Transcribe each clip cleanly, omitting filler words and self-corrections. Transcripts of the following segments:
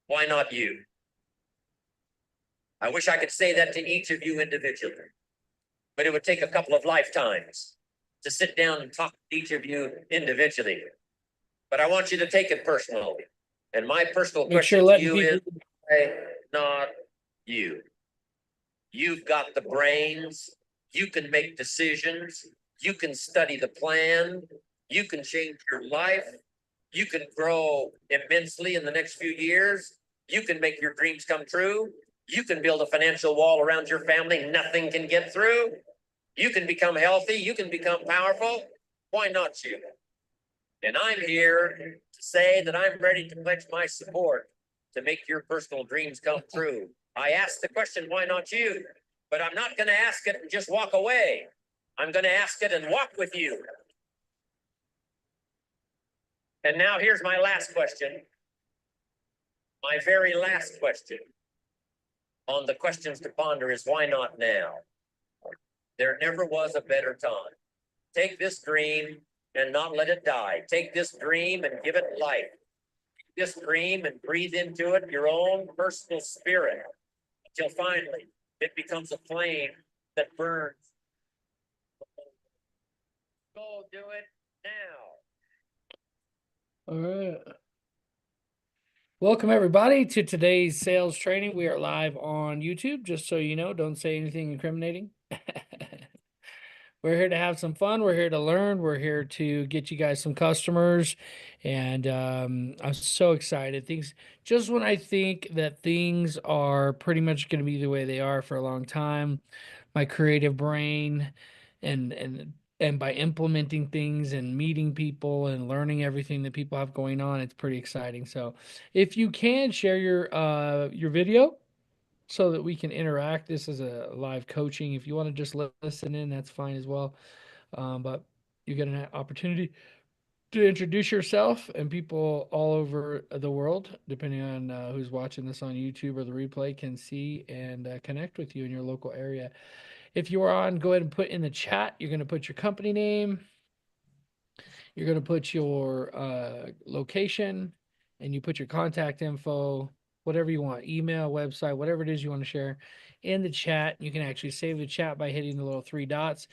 Why not you? I wish I could say that to each of you individually, but it would take a couple of lifetimes to sit down and talk to each of you individually. But I want you to take it personally. And my personal Make sure question to letting you is people. why not you? You've got the brains. You can make decisions. You can study the plan. You can change your life. You can grow immensely in the next few years. You can make your dreams come true. You can build a financial wall around your family nothing can get through. You can become healthy. You can become powerful. Why not you? And I'm here to say that I'm ready to pledge my support to make your personal dreams come true. I asked the question, why not you? But I'm not going to ask it and just walk away. I'm going to ask it and walk with you. And now here's my last question. My very last question on the questions to ponder is why not now? There never was a better time. Take this dream and not let it die. Take this dream and give it life. This dream and breathe into it your own personal spirit until finally it becomes a flame that burns. Go do it now. All right. Welcome everybody to today's sales training. We are live on YouTube, just so you know, don't say anything incriminating. We're here to have some fun. We're here to learn. We're here to get you guys some customers. And I'm so excited. Just when I think that things are pretty much going to be the way they are for a long time, my creative brain and by implementing things and meeting people and learning everything that people have going on, it's pretty exciting. So if you can share your video so that we can interact. This is a live coaching. If you want to just listen in, that's fine as well. But you get an opportunity to introduce yourself, and people all over the world, depending on who's watching this on YouTube or the replay, can see and connect with you in your local area. If you are on, go ahead and put in the chat. You're going to put your company name. You're going to put your location, and you put your contact info, whatever you want, email, website, whatever it is you want to share in the chat. You can actually save the chat by hitting the little three dots.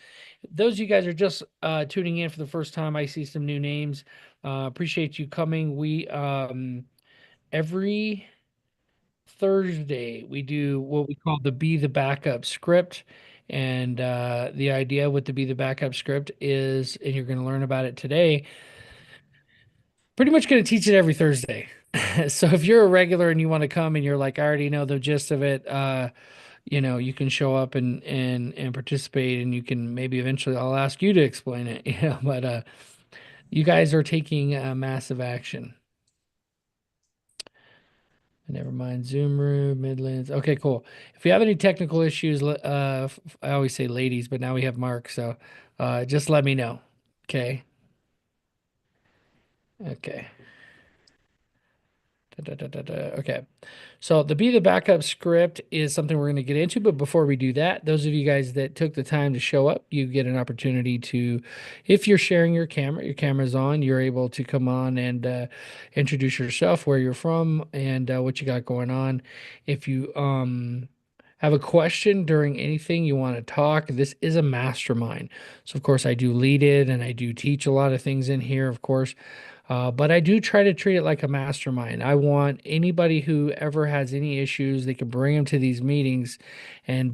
Those of you guys are just tuning in for the first time, I see some new names. Appreciate you coming. We every Thursday we do what we call the Be the Backup script. And the idea with the Be the Backup script is, and you're going to learn about it today, pretty much going to teach it every Thursday. So if you're a regular and you want to come and you're like, I already know the gist of it, you can show up and participate, and you can maybe eventually I'll ask you to explain it, but you guys are taking massive action. Never mind. Zoom room, Midlands. Okay, cool. If you have any technical issues, I always say ladies, but now we have Mark, so just let me know. Okay. Okay. Okay. So the Be the Backup script is something we're going to get into. But before we do that, those of you guys that took the time to show up, you get an opportunity to, if you're sharing your camera's on, you're able to come on and introduce yourself, where you're from, and what you got going on. If you have a question during anything you want to talk, this is a mastermind. So, of course, I do lead it and I do teach a lot of things in here, of course. But I do try to treat it like a mastermind. I want anybody who ever has any issues, they can bring them to these meetings and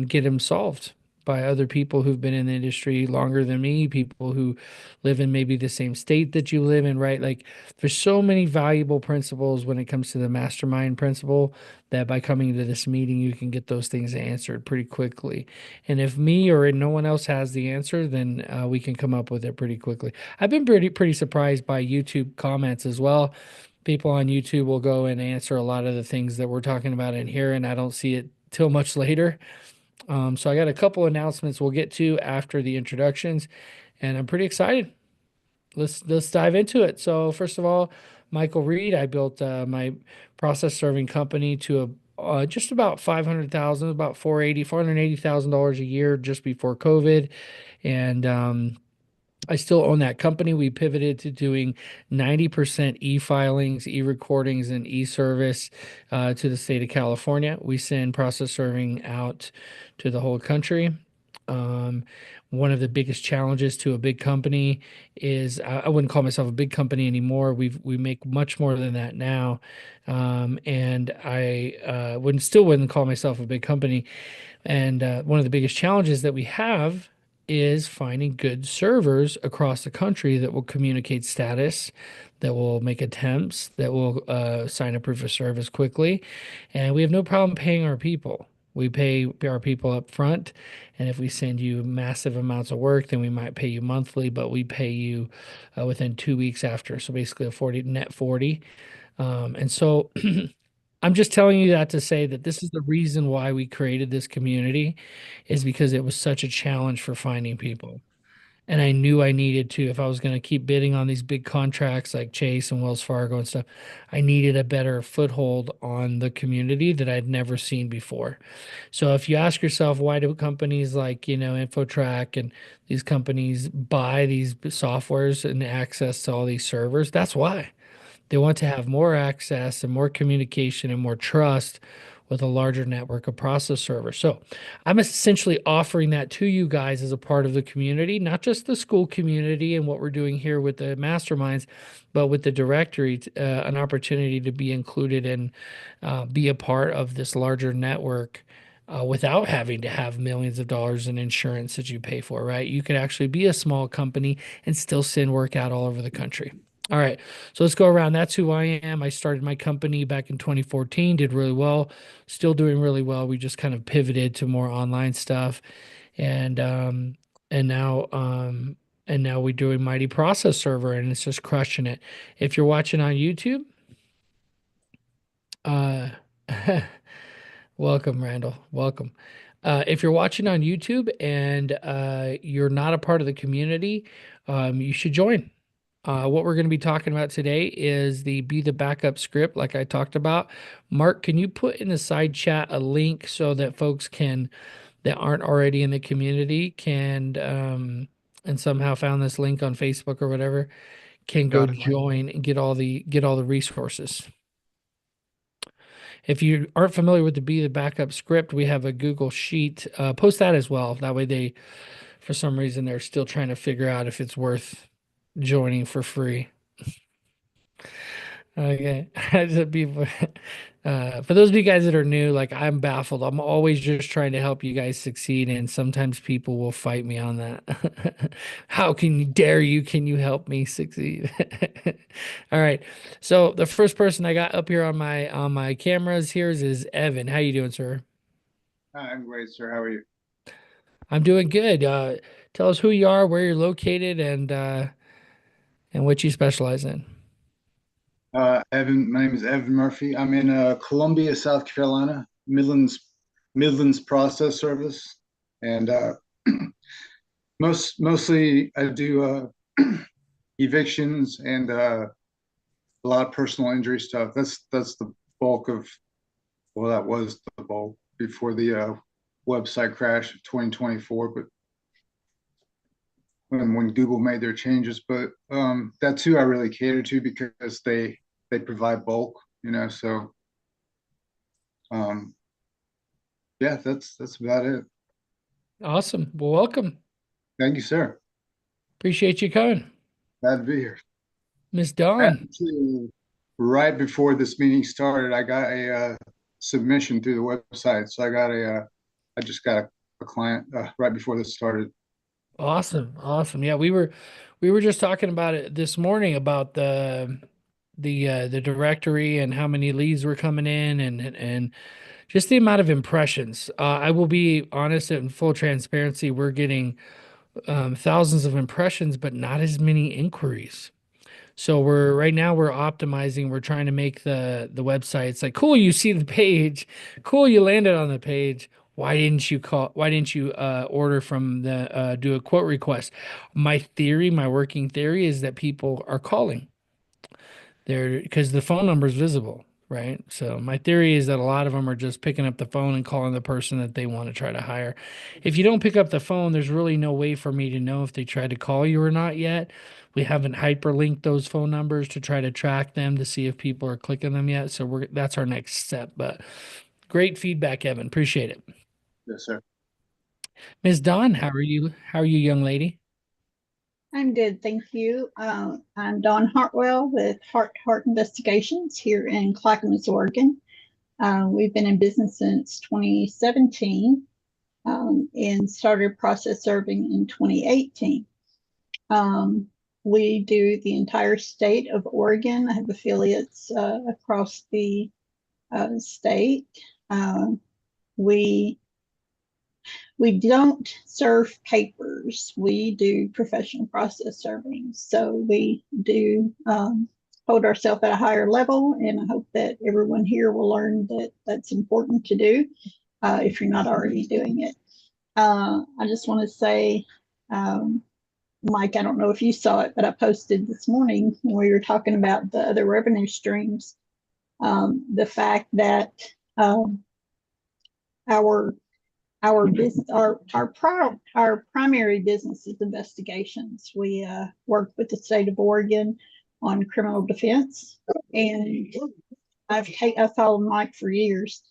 get them solved by other people who've been in the industry longer than me, people who live in maybe the same state that you live in, right? Like there's so many valuable principles when it comes to the mastermind principle that by coming to this meeting, you can get those things answered pretty quickly. And if me or no one else has the answer, then we can come up with it pretty quickly. I've been pretty surprised by YouTube comments as well. People on YouTube will go and answer a lot of the things that we're talking about in here, and I don't see it till much later. So I got a couple announcements we'll get to after the introductions, and I'm pretty excited. Let's dive into it. So first of all, Michael Reed, I built my process serving company to just about 500,000, about 480,000 $480,000 a year just before COVID, and I still own that company. We pivoted to doing 90% e-filings, e-recordings, and e-service to the state of California. We send process serving out to the whole country. Um, One of the biggest challenges to a big company is I wouldn't call myself a big company anymore. We make much more than that now, and I wouldn't call myself a big company. And one of the biggest challenges that we have is finding good servers across the country that will communicate status, that will make attempts, that will sign a proof of service quickly. And we have no problem paying our people. We pay our people up front. And if we send you massive amounts of work, then we might pay you monthly, but we pay you within 2 weeks after. So basically a 40 net 40. And so I'm just telling you that to say that this is the reason why we created this community is because it was such a challenge for finding people. And I knew I needed to, if I was going to keep bidding on these big contracts like Chase and Wells Fargo and stuff, I needed a better foothold on the community that I'd never seen before. So if you ask yourself, why do companies like, InfoTrack and these companies buy these softwares and access to all these servers? That's why. They want to have more access and more communication and more trust with a larger network of process servers. So I'm essentially offering that to you guys as a part of the community, not just the school community and what we're doing here with the masterminds, but with the directory, an opportunity to be included and be a part of this larger network. Without having to have millions of dollars in insurance that you pay for, right? You could actually be a small company and still send work out all over the country. All right, so let's go around. That's who I am. I started my company back in 2014, did really well, still doing really well. We just kind of pivoted to more online stuff, and um, and now and now we're doing Mighty Process Server, and it's just crushing it. If you're watching on YouTube, uh, welcome, Randall. Welcome. If you're watching on YouTube and you're not a part of the community, you should join. What we're going to be talking about today is the Be the Backup script, like I talked about. Mark, can you put in the side chat a link so that folks that aren't already in the community and somehow found this link on Facebook or whatever, can go Got it. join and get all the resources. If you aren't familiar with the Be the Backup script, we have a Google Sheet. Post that as well. That way for some reason, they're still trying to figure out if it's worth joining for free. Okay. People, for those of you guys that are new, like I'm baffled. I'm always just trying to help you guys succeed, and sometimes people will fight me on that. How can you dare you? Can you help me succeed? All right. So the first person I got up here on my cameras here is Evan. How you doing, sir? Hi, I'm great, sir. How are you? I'm doing good. Tell us who you are, where you're located, and what you specialize in. My name is Evan Murphy. I'm in Columbia, South Carolina, Midlands Process Service, and mostly I do evictions and a lot of personal injury stuff. That's the bulk of, well, that was the bulk before the website crash of 2024, but when Google made their changes. But that too I really cater to because they provide bulk, So yeah, that's about it. Awesome. Well, welcome. Thank you, sir. Appreciate you coming. Glad to be here. Miss Dawn. Actually, right before this meeting started, I got a submission through the website. So I just got a client right before this started. Awesome. Awesome. Yeah, we were just talking about it this morning about the directory and how many leads were coming in and just the amount of impressions. I will be honest and full transparency, we're getting thousands of impressions, but not as many inquiries. So right now we're optimizing. We're trying to make the website. It's like, cool, you see the page. Cool, you landed on the page. Why didn't you call? Why didn't you order from the do a quote request? My working theory is that people are calling there because the phone number is visible. right? So my theory is that a lot of them are just picking up the phone and calling the person that they want to try to hire. If you don't pick up the phone, there's really no way for me to know if they tried to call you or not yet. We haven't hyperlinked those phone numbers to try to track them to see if people are clicking them yet. So that's our next step. But great feedback, Evan. Appreciate it. Yes, sir. Ms. Dawn, how are you? How are you, young lady? I'm good, thank you. I'm Dawn Hartwell with Heart Investigations here in Clackamas, Oregon. We've been in business since 2017 and started process serving in 2018. We do the entire state of Oregon. I have affiliates across the state. We don't serve papers. We do professional process serving. So we do hold ourselves at a higher level, and I hope that everyone here will learn that that's important to do if you're not already doing it. I just want to say, Mike, I don't know if you saw it, but I posted this morning when we were talking about the other revenue streams, the fact that our business, our primary business is investigations. We work with the state of Oregon on criminal defense, and I've followed Mike for years,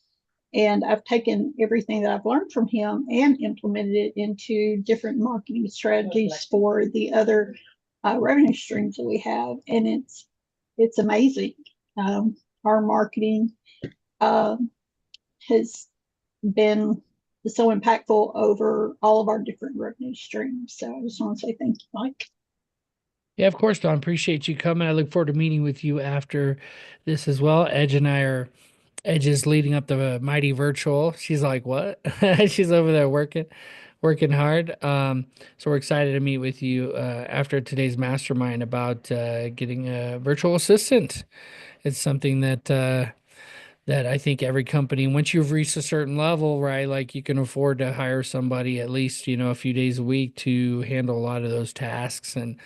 and I've taken everything that I've learned from him and implemented it into different marketing strategies for the other revenue streams that we have, and it's amazing. Our marketing has been so impactful over all of our different revenue streams. So I just want to say thank you, Mike. Yeah, of course, Don. Appreciate you coming. I look forward to meeting with you after this as well. Edge is leading up the mighty virtual. She's like, what? She's over there working hard. So we're excited to meet with you after today's mastermind about getting a virtual assistant. It's something that I think every company, once you've reached a certain level, right, like you can afford to hire somebody at least, a few days a week to handle a lot of those tasks. And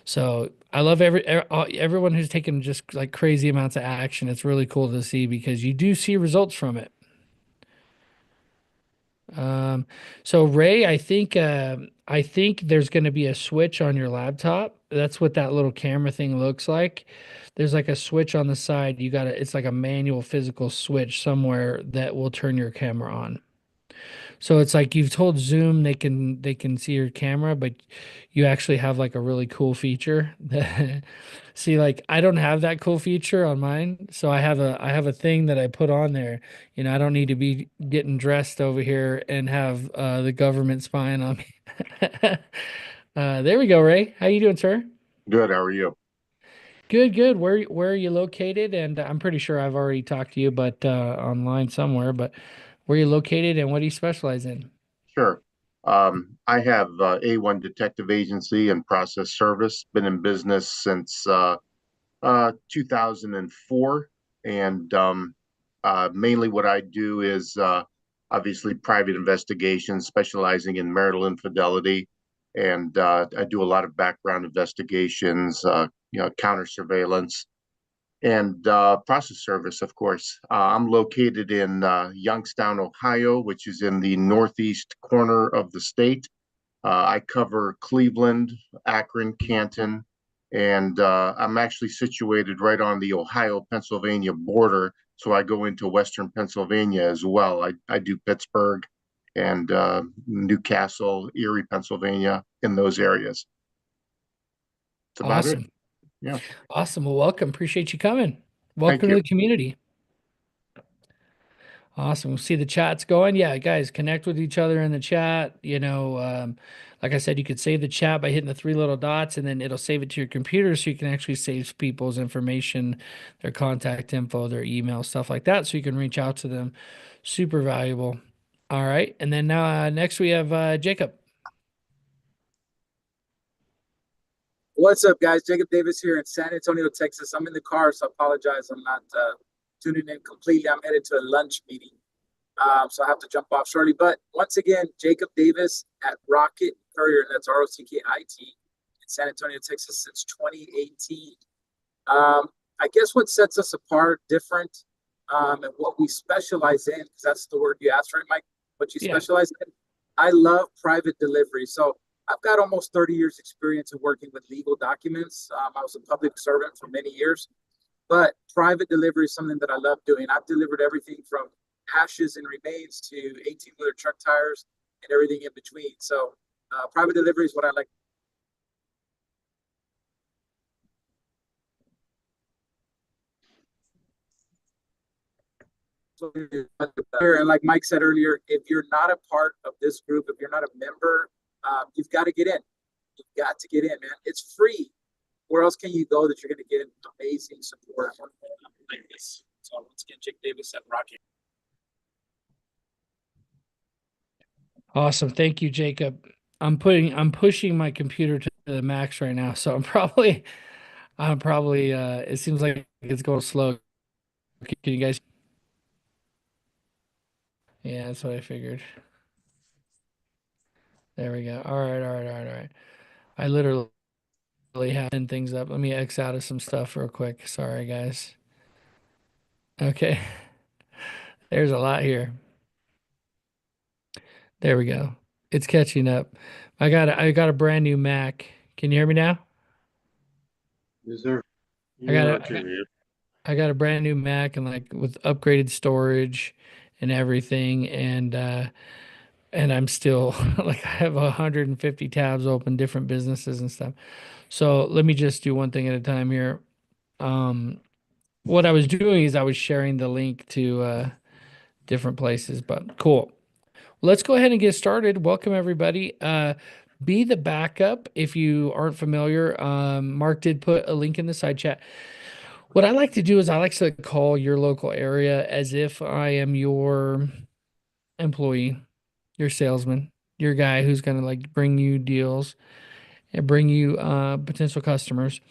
so I love everyone who's taken just like crazy amounts of action. It's really cool to see because you do see results from it. So Ray, I think there's going to be a switch on your laptop. That's what that little camera thing looks like. There's like a switch on the side. It's like a manual physical switch somewhere that will turn your camera on. So it's like you've told Zoom they can see your camera, but you actually have like a really cool feature. See, like I don't have that cool feature on mine, so I have a thing that I put on there. I don't need to be getting dressed over here and have the government spying on me. There we go, Ray. How you doing, sir? Good. How are you? Good, good. Where are you located? And I'm pretty sure I've already talked to you, but online somewhere. But where are you located and what do you specialize in? Sure. I have A1 Detective Agency and Process Service. Been in business since 2004, and mainly what I do is obviously private investigations, specializing in marital infidelity, and I do a lot of background investigations, counter surveillance, and process service, of course. I'm located in Youngstown, Ohio, which is in the northeast corner of the state. I cover Cleveland, Akron, Canton, and I'm actually situated right on the Ohio-Pennsylvania border. So I go into Western Pennsylvania as well. I do Pittsburgh and Newcastle, Erie, Pennsylvania, in those areas. That's about it. Awesome. Yeah. Awesome. Well, welcome. Appreciate you coming. Thank Welcome to you. the community. Awesome. We'll see the chats going. Yeah, guys, connect with each other in the chat. Like I said, you could save the chat by hitting the three little dots and then it'll save it to your computer so you can actually save people's information, their contact info, their email, stuff like that. So you can reach out to them. Super valuable. All right. And then next we have Jacob. What's up, guys? Jacob Davis here in San Antonio, Texas. I'm in the car, so I apologize. I'm not tuning in completely. I'm headed to a lunch meeting, so I have to jump off shortly. But once again, Jacob Davis at Rocket Courier, that's Rockit in San Antonio, Texas since 2018. I guess what sets us apart, different, and what we specialize in, because that's the word you asked, right, Mike? What you Yeah. specialize in. I love private delivery. So I've got almost 30 years experience in working with legal documents. I was a public servant for many years, but private delivery is something that I love doing. I've delivered everything from ashes and remains to 18-wheeler truck tires and everything in between. So private delivery is what I like. And like Mike said earlier, if you're not a part of this group, if you're not a member, you've got to get in. You've got to get in, man. It's free. Where else can you go that you're going to get amazing support like this? So once again, Jake Davis at Rocky. Awesome. Thank you, Jacob. I'm pushing my computer to the max right now, so I'm probably it seems like it's going slow. Can you guys? Yeah, that's what I figured. There we go. All right, all right, all right, all right. I literally have 10 things up. Let me X out of some stuff real quick. Sorry, guys. Okay. There's a lot here. There we go. It's catching up. I got a brand new Mac. Can you hear me now? Is there? I got a brand new Mac and like with upgraded storage and everything and I'm still like I have 150 tabs open, different businesses and stuff. So let me just do one thing at a time here. What I was doing is I was sharing the link to different places, but cool. Let's go ahead and get started. Welcome everybody. Be the backup if you aren't familiar. Mark did put a link in the side chat. What I like to do is I like to call your local area as if I am your employee, your salesman, your guy who's going to like bring you deals and bring you potential customers.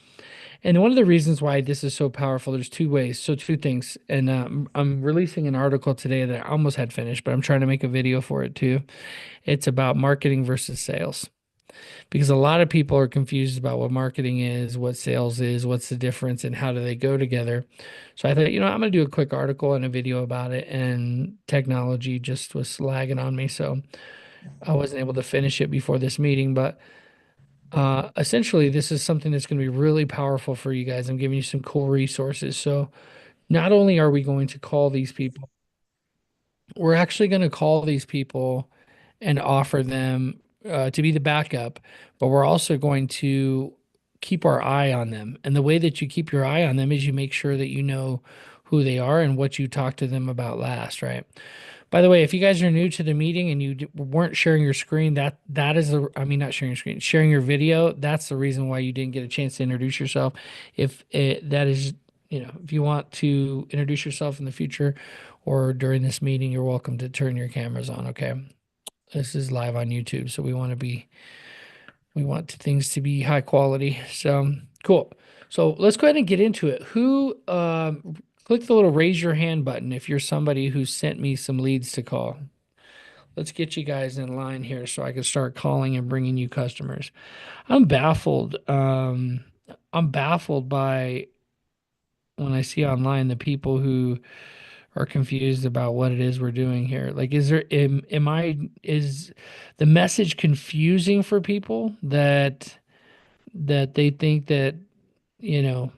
And one of the reasons why this is so powerful, there's two ways. So two things. And I'm releasing an article today that I almost had finished, but I'm trying to make a video for it too. It's about marketing versus sales. Because a lot of people are confused about what marketing is, what sales is, what's the difference, and how do they go together. So I thought, I'm going to do a quick article and a video about it. And technology just was lagging on me, so I wasn't able to finish it before this meeting. But essentially, this is something that's going to be really powerful for you guys. I'm giving you some cool resources. So not only are we going to call these people, we're actually going to call these people and offer them to be the backup, but we're also going to keep our eye on them. And the way that you keep your eye on them is you make sure that you know who they are and what you talked to them about last, right? By the way, if you guys are new to the meeting and you weren't sharing your screen, that is not sharing your screen, sharing your video. That's the reason why you didn't get a chance to introduce yourself. If that is, if you want to introduce yourself in the future or during this meeting, you're welcome to turn your cameras on. Okay, this is live on YouTube, so we want things to be high quality. So cool. So let's go ahead and get into it. Who click the little raise your hand button if you're somebody who sent me some leads to call. Let's get you guys in line here so I can start calling and bringing you customers. I'm baffled. I'm baffled by when I see online the people who are confused about what it is we're doing here. Like, is the message confusing for people that they think that,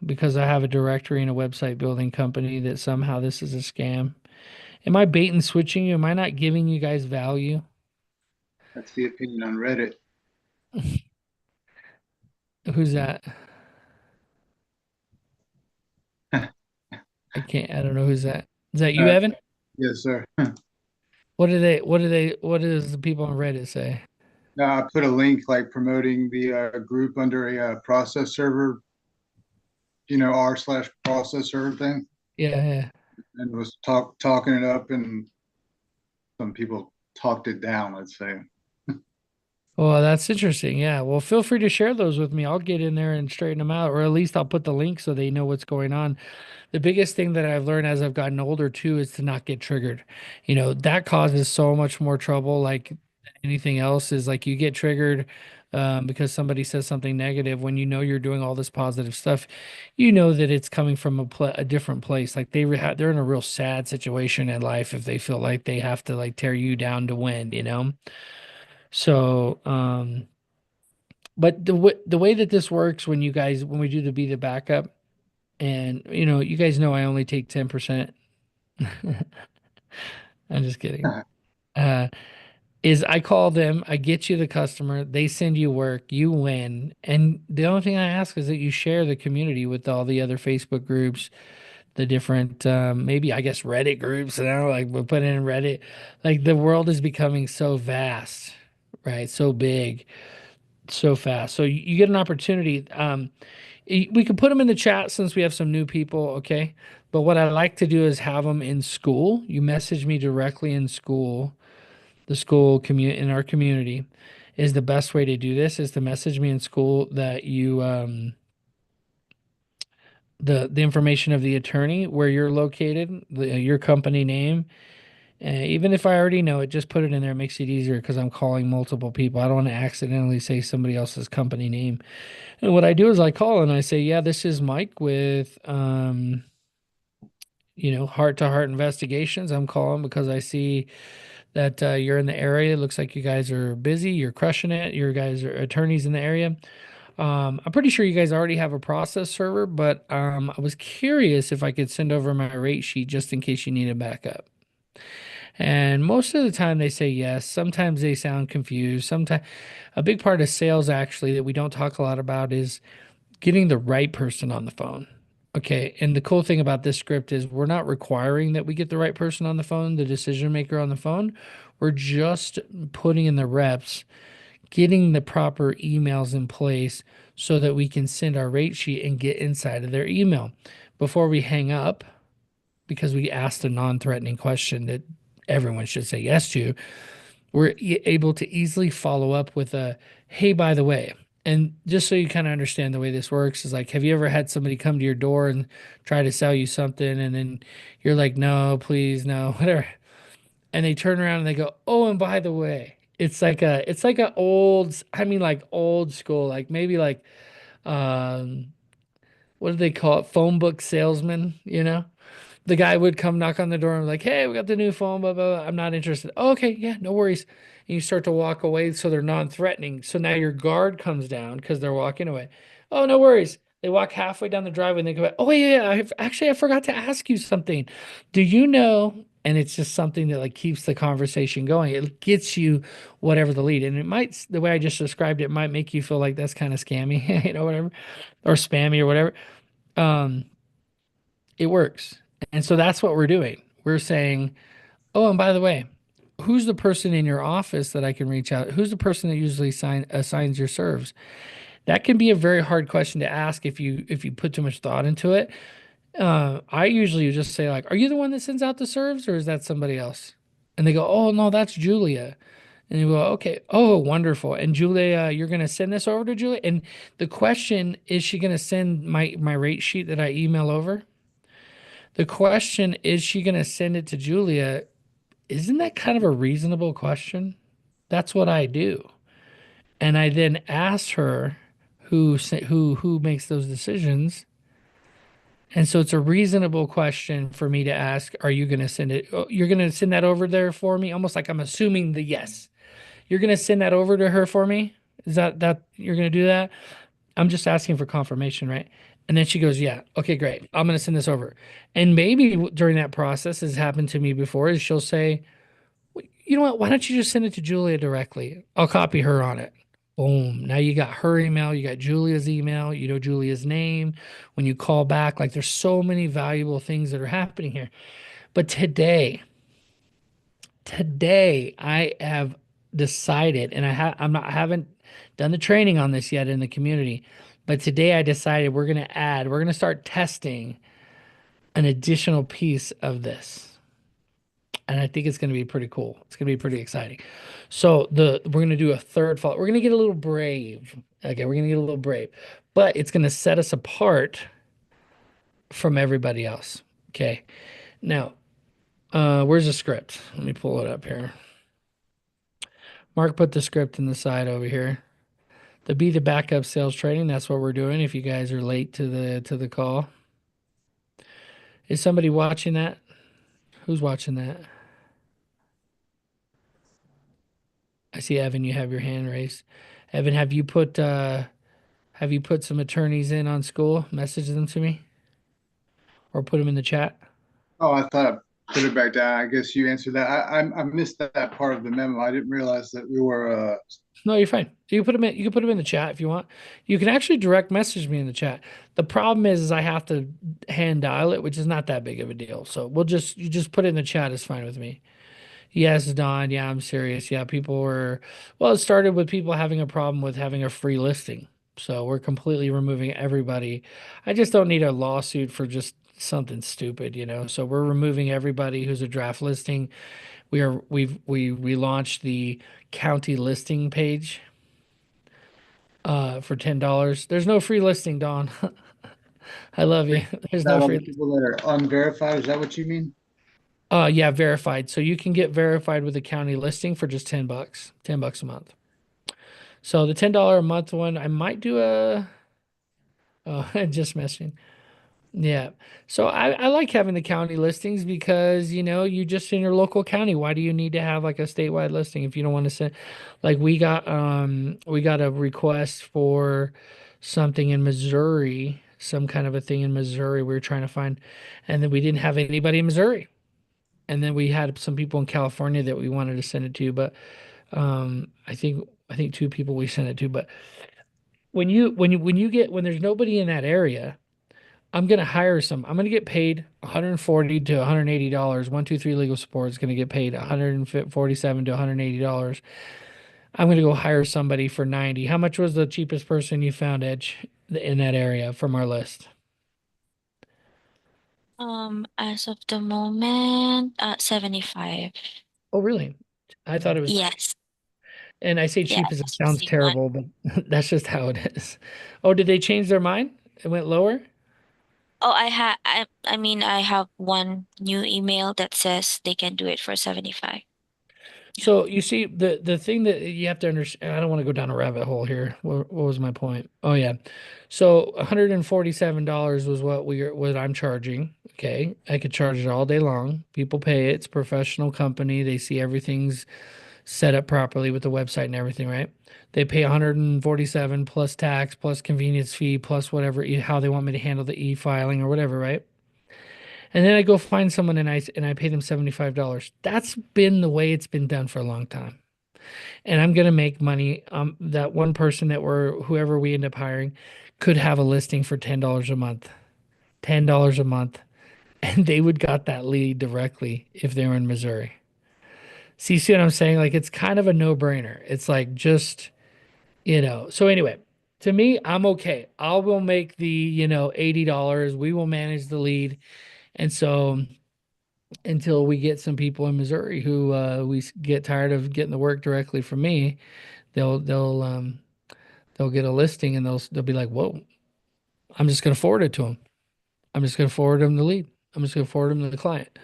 because I have a directory and a website building company that somehow this is a scam? Am I bait and switching you? Am I not giving you guys value? That's the opinion on Reddit. Who's that? I don't know who's that. Is that you, Evan? Yes, sir. What does the people on Reddit say? I put a link like promoting the group under a process server, r/process server thing, Yeah. and was talking it up, and some people talked it down, let's say. Well, that's interesting. Yeah. Well, feel free to share those with me. I'll get in there and straighten them out, or at least I'll put the link so they know what's going on. The biggest thing that I've learned as I've gotten older too is to not get triggered. That causes so much more trouble. Like anything else is like you get triggered. because somebody says something negative when you know you're doing all this positive stuff, you know that it's coming from a different place. Like they're in a real sad situation in life if they feel like they have to like tear you down to win, you know? So, but the way that this works when we do the be the backup, and you guys know I only take 10%. I'm just kidding. Uh, is I call them, I get you the customer, they send you work, you win. And the only thing I ask is that you share the community with all the other Facebook groups, the different, maybe I guess Reddit groups, like we'll put in Reddit. Like the world is becoming so vast, right? So big, so fast. So you get an opportunity. We could put them in the chat since we have some new people, okay? But what I like to do is have them in school. You message me directly in school, the school community in our community is the best way to do this is to message me in school that you the information of the attorney, where you're located, your company name. Even if I already know it, just put it in there. It makes it easier because I'm calling multiple people. I don't want to accidentally say somebody else's company name. And what I do is I call and I say, yeah, this is Mike with Heart to Heart Investigations. I'm calling because I see that you're in the area. It looks like you guys are busy. You're crushing it. You guys are attorneys in the area. I'm pretty sure you guys already have a process server, but I was curious if I could send over my rate sheet just in case you need a backup. And most of the time they say yes. Sometimes they sound confused. Sometimes a big part of sales actually that we don't talk a lot about is getting the right person on the phone. Okay. And the cool thing about this script is we're not requiring that we get the right person on the phone, the decision maker on the phone. We're just putting in the reps, getting the proper emails in place so that we can send our rate sheet and get inside of their email before we hang up, because we asked a non-threatening question that everyone should say yes to. We're able to easily follow up with a, hey, by the way. And just so you kind of understand the way this works is like, have you ever had somebody come to your door and try to sell you something and then you're like, no, please, no, whatever. And they turn around and they go, oh, and by the way, it's like a old, I mean, like old school, like maybe like, um, what do they call it? Phone book salesman, the guy would come knock on the door and be like, hey, we got the new phone, blah, blah, blah. I'm not interested. Oh, okay, yeah, no worries. And you start to walk away so they're non-threatening. So now your guard comes down because they're walking away. Oh, no worries. They walk halfway down the driveway and they go back. Oh, yeah, I forgot to ask you something. Do you know? And it's just something that like keeps the conversation going. It gets you whatever the lead. And it might, the way I just described it, might make you feel like that's kind of scammy, whatever, or spammy or whatever. Um, it works. And so that's what we're doing. We're saying, oh, and by the way, who's the person in your office that I can reach out? Who's the person that usually assigns your serves? That can be a very hard question to ask if you put too much thought into it. I usually just say like, are you the one that sends out the serves or is that somebody else? And they go, oh no, that's Julia. And you go, okay, oh, wonderful. And Julia, you're gonna send this over to Julia. And the question is, she gonna send my rate sheet that I email over? The question is, she gonna send it to Julia? Isn't that kind of a reasonable question? That's what I do. And I then ask her who makes those decisions. And so it's a reasonable question for me to ask, are you going to send it? You're going to send that over there for me? Almost like I'm assuming the yes. You're going to send that over to her for me? Is that you're going to do that? I'm just asking for confirmation, right? And then she goes, yeah, okay, great. I'm going to send this over. And maybe during that process, has happened to me before, is she'll say, you know what? Why don't you just send it to Julia directly? I'll copy her on it. Boom. Now you got her email, you got Julia's email, you know Julia's name. When you call back, like there's so many valuable things that are happening here. But today I have decided, and I haven't done the training on this yet in the community, but today I decided we're going to start testing an additional piece of this. And I think it's going to be pretty cool. It's going to be pretty exciting. So we're going to do a third follow. We're going to get a little brave. Okay, we're going to get a little brave, but it's going to set us apart from everybody else. Okay. Now, where's the script? Let me pull it up here. Mark put the script in the side over here. The Be the Backup sales training. That's what we're doing. If you guys are late to the call, is somebody watching that? Who's watching that? I see Evan. You have your hand raised. Evan, have you put some attorneys in on school? Message them to me, or put them in the chat. Oh, I thought I put it back down. I guess you answered that. I missed that part of the memo. I didn't realize that we were, No, you're fine. You can put them in. You can put them in the chat if you want. You can actually direct message me in the chat. The problem is I have to hand dial it, which is not that big of a deal. So you just put it in the chat is fine with me. Yes, Don. Yeah, I'm serious. Yeah, people were. Well, it started with people having a problem with having a free listing. So we're completely removing everybody. I just don't need a lawsuit for just something stupid, you know. So we're removing everybody who's a draft listing. We launched the county listing page for $10. There's no free listing, Dawn. I love you. There's no not on free. the people that are unverified. Is that what you mean? Yeah, verified. So you can get verified with a county listing for just $10, $10 a month. So the $10 a month one, I might do a. Oh, just messing. Yeah. So I like having the county listings because, you know, you just in your local county. Why do you need to have like a statewide listing if you don't want to send like we got a request for something in Missouri, some kind of a thing in Missouri we were trying to find, and then we didn't have anybody in Missouri. And then we had some people in California that we wanted to send it to, but I think two people we sent it to. But when there's nobody in that area, I'm gonna get paid 140 to $180. 123 Legal Support is gonna get paid 147 to $180. I'm gonna go hire somebody for 90. How much was the cheapest person you found, Edge, in that area from our list? As of the moment, 75. Oh, really? I thought it was, Yes. and I say Yeah, cheap as it just sounds missing one. terrible, but that's just how it is. Oh, did they change their mind? It went lower? Oh, I mean, I have one new email that says they can do it for 75. Yeah. So you see, the thing that you have to understand, I don't want to go down a rabbit hole here. What was my point? Oh yeah. So $147 was what I'm charging. Okay. I could charge it all day long. People pay it. It's a professional company. They see everything's set up properly with the website and everything, right? They pay 147 plus tax, plus convenience fee, plus whatever, how they want me to handle the e-filing or whatever, right? And then I go find someone and I pay them $75. That's been the way it's been done for a long time. And I'm gonna make money. That one person whoever we end up hiring could have a listing for $10 a month. $10 a month. And they would got that lead directly if they were in Missouri. See what I'm saying? Like it's kind of a no-brainer. It's like just, So anyway, to me, I'm okay. I will make the, $80. We will manage the lead. And so until we get some people in Missouri who get tired of getting the work directly from me, they'll get a listing and they'll be like, "Whoa, I'm just going to forward it to them. I'm just going to forward them the lead. I'm just going to forward them to the client."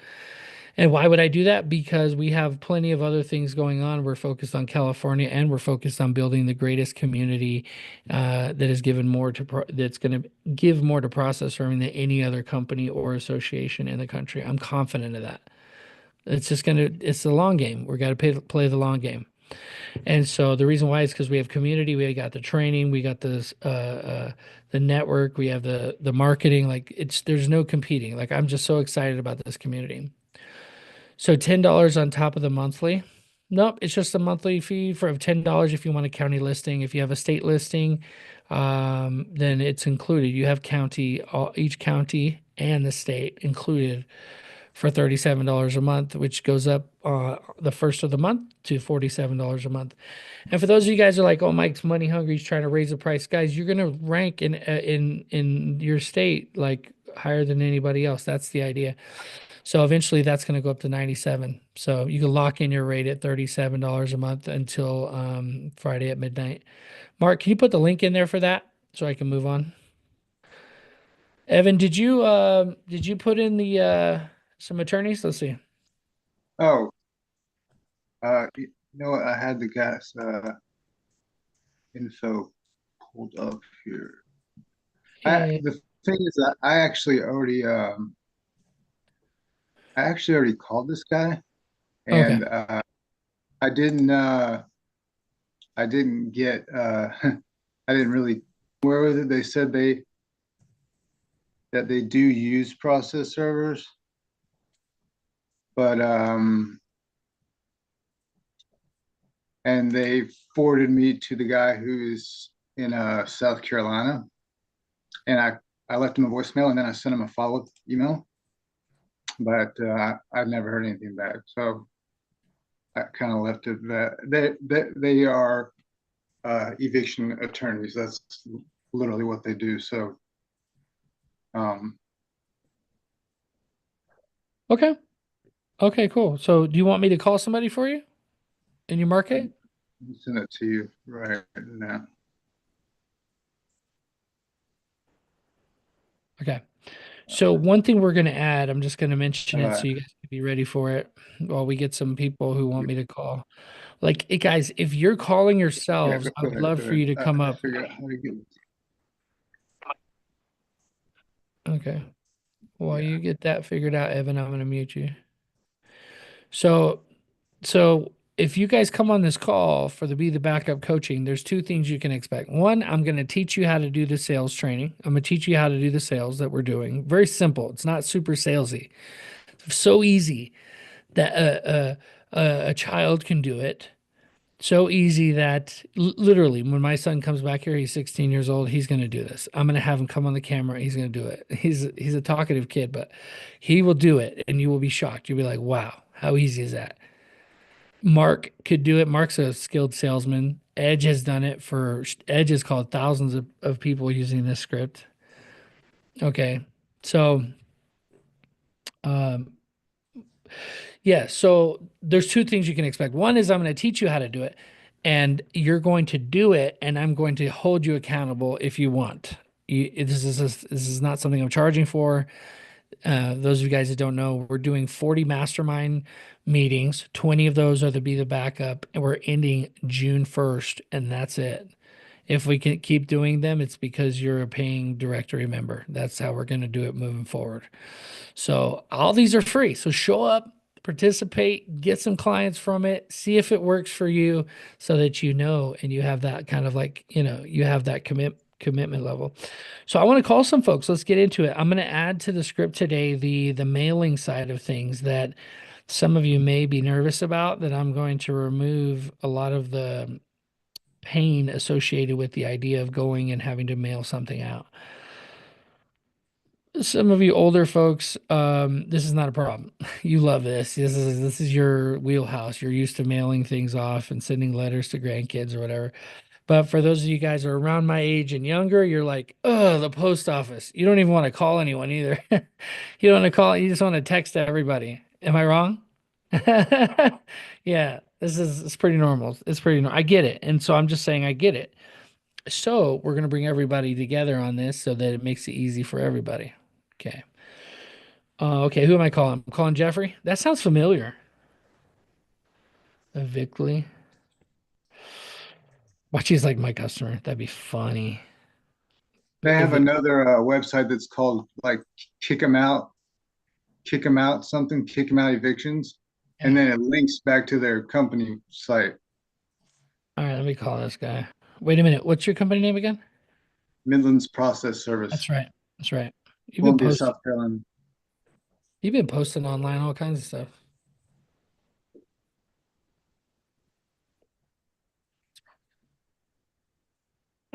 And why would I do that? Because we have plenty of other things going on. We're focused on California and we're focused on building the greatest community that is given more that's going to give more to process serving than any other company or association in the country. I'm confident of that. It's the long game. We got to play the long game. And so the reason why is because we have community, we got the training, we got the network, we have the marketing. Like there's no competing. Like I'm just so excited about this community. So $10 on top of the monthly. Nope, it's just a monthly fee for $10 if you want a county listing. If you have a state listing, then it's included. You have each county and the state included for $37 a month, which goes up the first of the month to $47 a month. And for those of you guys who are like, "Oh, Mike's money hungry, he's trying to raise the price," guys, you're gonna rank in your state like higher than anybody else. That's the idea. So eventually, that's going to go up to 97. So you can lock in your rate at $37 a month until Friday at midnight. Mark, can you put the link in there for that so I can move on? Evan, did you put in the some attorneys? Let's see. Oh, you know what? I had the gas info. pulled up here. And, The thing is that I actually already called this guy, okay. and I didn't get I didn't really, where was it? They said that they do use process servers, but and they forwarded me to the guy who's in South Carolina, and I left him a voicemail, and then I sent him a follow-up email, but I've never heard anything back. So I kind of left it that they are eviction attorneys. That's literally what they do. So um, Okay. Okay, cool. So do you want me to call somebody for you in your market? I'll send it to you right now. Okay. So one thing we're going to add, I'm just going to mention it Uh, so you guys can be ready for it while we get some people who want me to call. Like, guys, if you're calling yeah, yourselves, I go would ahead, love go for you to ahead. come I up. figure out how to get. Okay. While Yeah. you get that figured out, Evan, I'm going to mute you. So, so if you guys come on this call for the Be the Backup coaching, there's two things you can expect. One, I'm going to teach you how to do the sales training. I'm going to teach you how to do the sales that we're doing. Very simple. It's not super salesy. So easy that a child can do it. So easy that literally, when my son comes back here, he's 16 years old. He's going to do this. I'm going to have him come on the camera. He's going to do it. He's a talkative kid, but he will do it, and you will be shocked. You'll be like, "Wow, how easy is that?" Mark could do it. Mark's a skilled salesman. Edge has done it for Edge has called thousands of people using this script. Okay. So um yeah, so there's two things you can expect. One is I'm going to teach you how to do it, and you're going to do it, and I'm going to hold you accountable if you want. This is not something I'm charging for. Those of you guys that don't know, we're doing 40 mastermind meetings. 20 of those are to be the backup, and we're ending June 1st, and that's it. If we can keep doing them, it's because you're a paying directory member. That's how we're going to do it moving forward. So all these are free. So show up, participate, get some clients from it, see if it works for you so that you know and you have that kind of like, you have that commitment level. So I want to call some folks. Let's get into it. I'm going to add to the script today the mailing side of things that some of you may be nervous about, that I'm going to remove a lot of the pain associated with the idea of going and having to mail something out. Some of you older folks, this is not a problem. You love this. This is your wheelhouse. You're used to mailing things off and sending letters to grandkids or whatever. But for those of you guys who are around my age and younger, you're like, oh, the post office. You don't even want to call anyone either. You don't want to call, you just want to text everybody. Am I wrong? Yeah, it's pretty normal. It's pretty normal. I get it. And so I'm just saying I get it. So we're gonna bring everybody together on this so that it makes it easy for everybody. Okay. Okay, who am I calling? I'm calling Jeffrey. That sounds familiar. Vickley. Watch, he's like my customer. That'd be funny. They have Vic- another website that's called like kick them out, something, kick them out evictions, and then it links back to their company site, All right, let me call this guy. Wait a minute. What's your company name again? Midlands Process Service, That's right. That's right. Columbia, South Carolina. You've been posting online all kinds of stuff.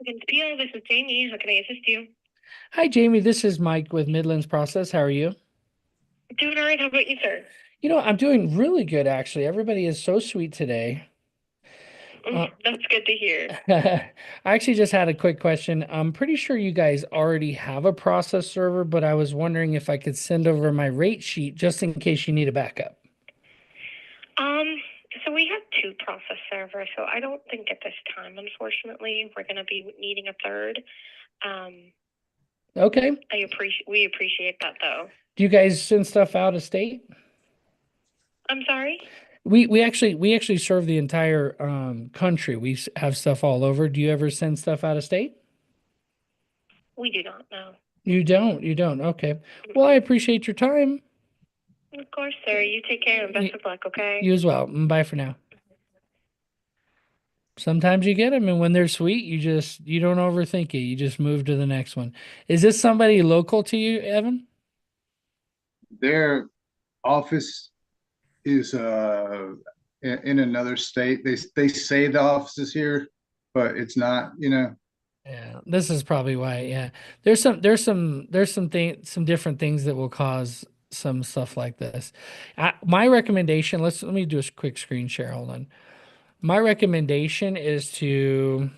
This is Jamie. How can I assist you? Hi, Jamie. This is Mike with Midlands Process. How are you? Doing all right. How about you, sir? I'm doing really good, actually. Everybody is so sweet today. That's good to hear. I actually just had a quick question. I'm pretty sure you guys already have a process server, but I was wondering if I could send over my rate sheet just in case you need a backup. So we have two process servers, so I don't think at this time, unfortunately, we're going to be needing a third. Okay. We appreciate that, though. Do you guys send stuff out of state? I'm sorry? We actually serve the entire country. We have stuff all over. Do you ever send stuff out of state? We do not know. You don't. Okay. Well, I appreciate your time. Of course, sir. You take care and best of luck, okay? You as well. Bye for now. Sometimes you get them, and when they're sweet, you don't overthink it. You just move to the next one. Is this somebody local to you, Evan? Their office is in another state. They say the office is here, but it's not, you know. Yeah, this is probably why. Yeah, some different things that will cause some stuff like this. My recommendation. Let me do a quick screen share. Hold on. My recommendation is to.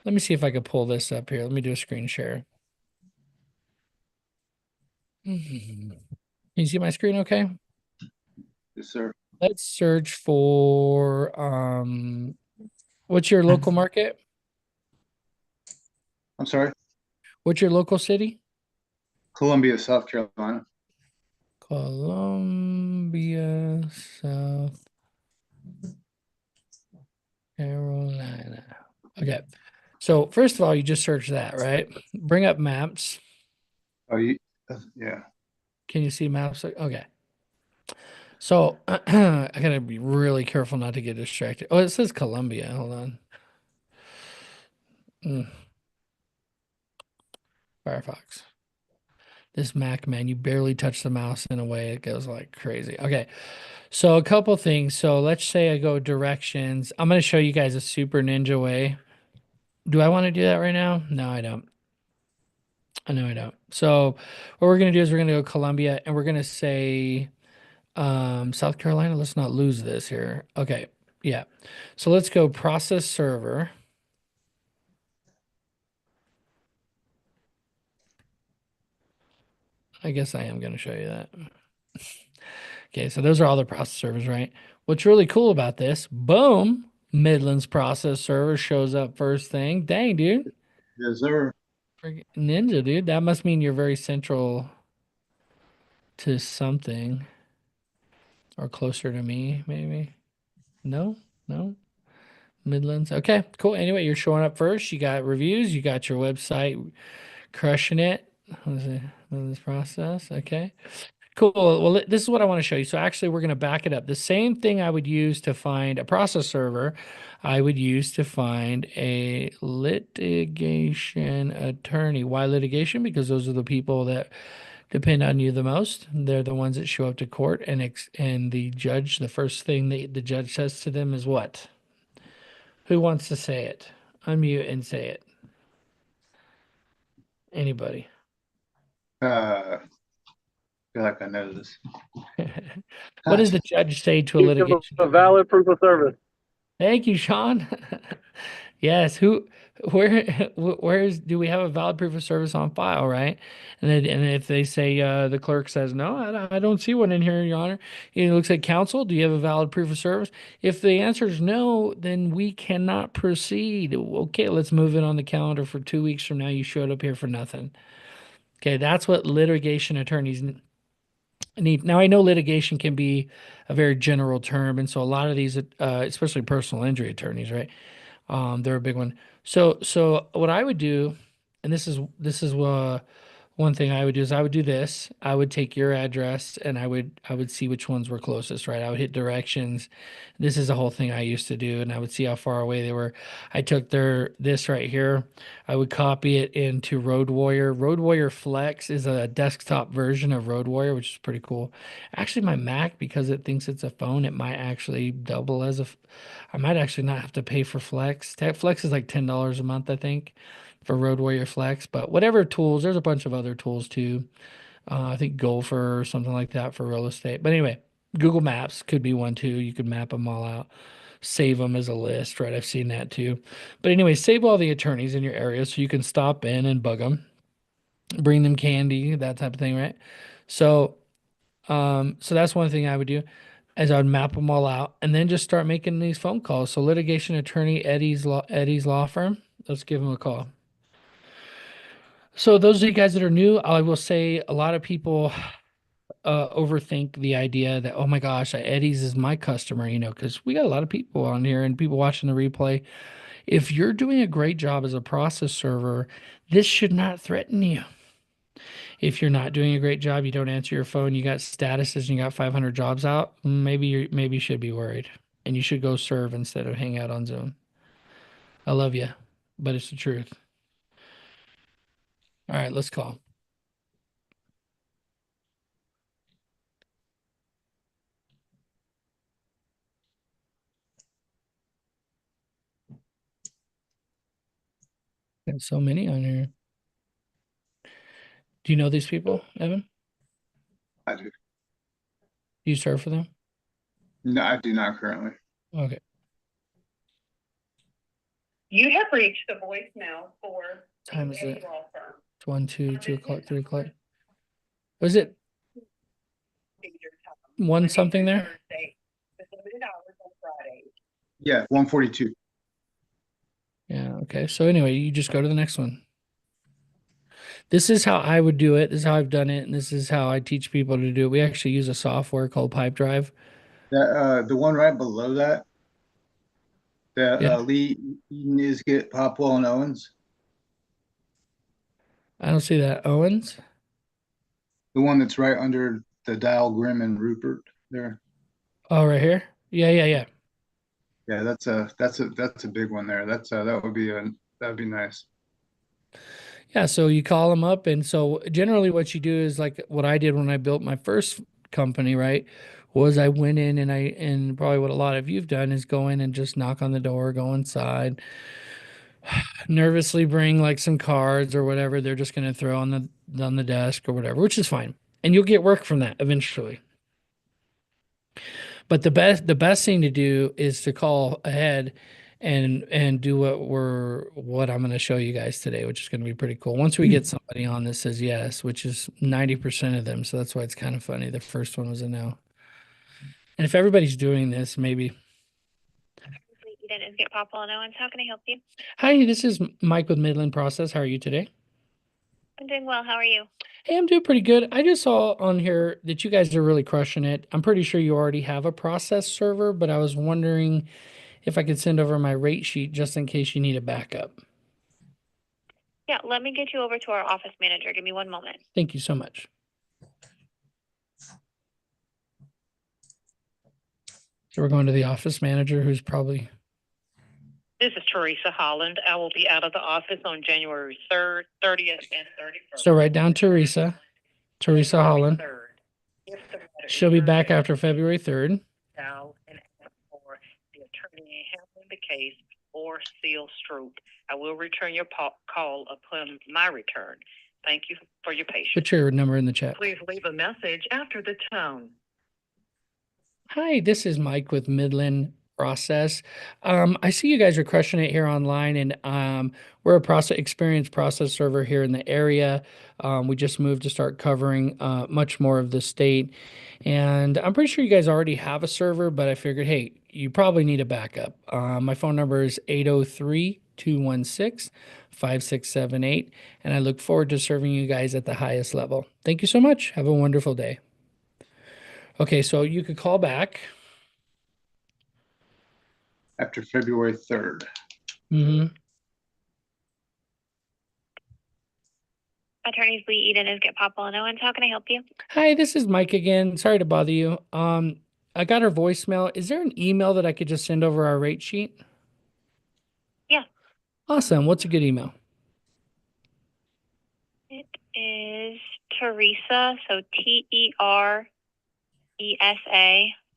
Let me see if I can pull this up here. Let me do a screen share. Can you see my screen? Okay. Yes, sir. Let's search for what's your local market? I'm sorry. What's your local city? Columbia, South Carolina. Columbia, South Carolina. Okay. So first of all, you just search that, right? Bring up maps. Oh, you, yeah. Can you see maps? Okay. So I gotta be really careful not to get distracted. Oh, it says Columbia. Hold on. Firefox. This Mac, man, you barely touch the mouse in a way it goes like crazy. Okay. So a couple things. So let's say I go directions. I'm going to show you guys a super ninja way. Do I want to do that right now? No, I don't. I know I don't. So what we're going to do is we're going to go Columbia and we're going to say South Carolina. Let's not lose this here. Okay. Yeah. So let's go process server. I guess I am going to show you that. Okay, so those are all the process servers, right? What's really cool about this, boom, Midlands process server shows up first thing. Dang, dude. Yes, sir. Friggin' Ninja, dude. That must mean you're very central to something or closer to me, maybe. No, no. Midlands. Okay, cool. Anyway, you're showing up first. You got reviews. You got your website crushing it. This process. Okay. Cool. Well, this is what I want to show you. So actually, we're going to back it up. The same thing I would use to find a process server, I would use to find a litigation attorney. Why litigation? Because those are the people that depend on you the most. They're the ones that show up to court, and the judge, the first thing the judge says to them is what? Who wants to say it? Unmute and say it. Anybody? I feel like I know this. What does the judge say to a Give litigation a attorney? valid proof of service. Thank you, Sean. Yes. Where's do we have a valid proof of service on file, right? And if they say the clerk says no, I don't see one in here, Your Honor. He looks at counsel. Do you have a valid proof of service? If the answer is no, then we cannot proceed. Okay, let's move it on the calendar for 2 weeks from now. You showed up here for nothing. Okay, that's what litigation attorneys need. Now, I know litigation can be a very general term, and so a lot of these, especially personal injury attorneys, right? They're a big one. So what I would do, and this is one thing I would do is I would do this. I would take your address and I would see which ones were closest, right? I would hit directions. This is a whole thing I used to do, and I would see how far away they were. I took this right here. I would copy it into Road Warrior. Road Warrior Flex is a desktop version of Road Warrior, which is pretty cool. Actually, my Mac, because it thinks it's a phone, it might actually double as I might actually not have to pay for Flex. Flex is like $10 a month, I think, for Road Warrior Flex. But whatever tools, there's a bunch of other tools too. I think Gopher or something like that for real estate. But anyway, Google Maps could be one too. You could map them all out, save them as a list, right? I've seen that too. But anyway, save all the attorneys in your area so you can stop in and bug them, bring them candy, that type of thing, right? So that's one thing I would do, as I would map them all out and then just start making these phone calls. So litigation attorney Eddie's law firm. Let's give him a call. So those of you guys that are new, I will say a lot of people overthink the idea that, oh my gosh, Eddie's is my customer, because we got a lot of people on here and people watching the replay. If you're doing a great job as a process server, this should not threaten you. If you're not doing a great job, you don't answer your phone, you got statuses and you got 500 jobs out, maybe you should be worried and you should go serve instead of hang out on Zoom. I love you, but it's the truth. All right, let's call. Got so many on here. Do you know these people, Evan? I do. Do you serve for them? No, I do not currently. Okay. You have reached the voicemail for Time is a it? law firm. It's 1, 2, 2 o'clock, 3 o'clock. Was it one something there? With limited hours on Friday. Yeah, 142. Yeah, okay. So anyway, you just go to the next one. This is how I would do it. This is how I've done it, and this is how I teach people to do it. We actually use a software called Pipedrive. The one right below that, the Yeah. Lee Nisget, Popwell, and Owens. I don't see that. Owens? The one that's right under the Dial, Grimm, and Rupert there. Oh, right here? Yeah. Yeah, that's a big one there. That'd be nice. Yeah, so you call them up, and so generally what you do is like what I did when I built my first company, right? Was I went in and probably what a lot of you've done is go in and just knock on the door, go inside, nervously bring like some cards or whatever they're just going to throw on the desk or whatever, which is fine. And you'll get work from that eventually. But the best thing to do is to call ahead and do what I'm going to show you guys today, which is going to be pretty cool. Once we get somebody on that says yes, which is 90% of them, so that's why it's kind of funny. The first one was a no. And if everybody's doing this, maybe. Is get Papa and Owens. How can I help you? Hi, this is Mike with Midland Process. How are you today? I'm doing well. How are you? Hey, I'm doing pretty good. I just saw on here that you guys are really crushing it. I'm pretty sure you already have a process server, but I was wondering if I could send over my rate sheet just in case you need a backup. Yeah, let me get you over to our office manager. Give me one moment. Thank you so much. So we're going to the office manager who's probably. This is Teresa Holland. I will be out of the office on January 3rd, 30th, and 31st. So write down Teresa Holland. She'll be back after February 3rd. Now, and for the attorney handling the case or Seal Stroop. I will return your call upon my return. Thank you for your patience. Put your number in the chat. Please leave a message after the tone. Hi, this is Mike with Midland Process. I see you guys are crushing it here online, and we're a experienced process server here in the area. We just moved to start covering much more of the state, and I'm pretty sure you guys already have a server, but I figured, hey, you probably need a backup. My phone number is 803-216-5678, and I look forward to serving you guys at the highest level. Thank you so much. Have a wonderful day. Okay, so you could call back. After February 3rd. Mm-hmm. Attorneys Lee Eden is get Papa and Owens. How can I help you? Hi, this is Mike again. Sorry to bother you. I got her voicemail. Is there an email that I could just send over our rate sheet? Yeah. Awesome. What's a good email? It is Teresa, so TERESA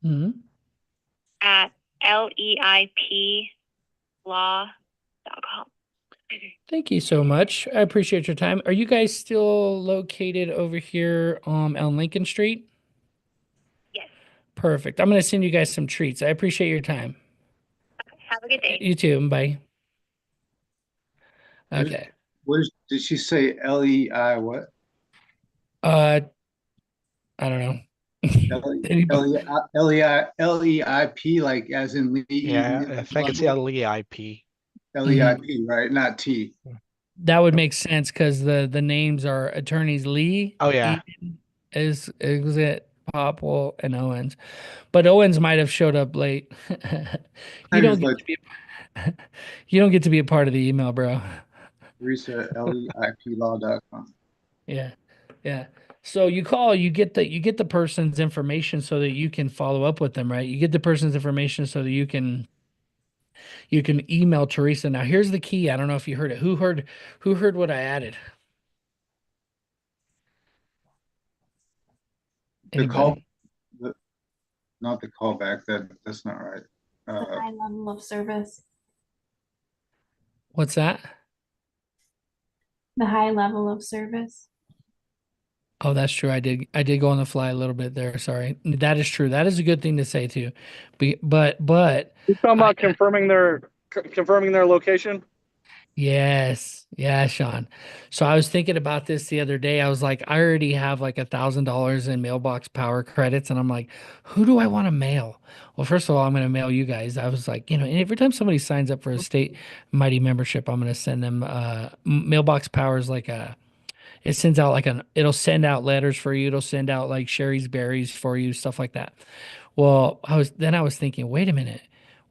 Mm-hmm. at leiplaw.com. Thank you so much. I appreciate your time. Are you guys still located over here on Lincoln Street? Yes. Perfect. I'm going to send you guys some treats. I appreciate your time. Okay, have a good day. You too. Bye. Okay. Did she say LEI what? I don't know. Anybody? LEIP, like as in Lee. Yeah, I think it's LEIP. LEIP, right? Not T. That would make sense because the names are attorneys Lee. Oh yeah. Is it Popwell and Owens, but Owens might have showed up late. You don't get to be. You don't get to be a part of the email, bro. Teresa, leiplaw.com. Yeah. Yeah. So you call, you get the person's information so that you can follow up with them, right? You get the person's information so that you can email Teresa. Now here's the key. I don't know if you heard it. Who heard what I added? The call, Anybody? the, not the callback. That's not right. The high level of service. What's that? The high level of service. Oh, that's true. I did go on the fly a little bit there. Sorry. That is true. That is a good thing to say too. But You talking about I- confirming their location? yes. Yeah, Sean. So I was thinking about this the other day. I was like, I already have like $1,000 in mailbox power credits, and I'm like, who do I want to mail? Well, first of all, I'm going to mail you guys. I was like, and every time somebody signs up for a state mighty membership, I'm going to send them mailbox power is like it sends out it'll send out letters for you. It'll send out like Sherry's berries for you, stuff like that. Well, I was thinking, wait a minute.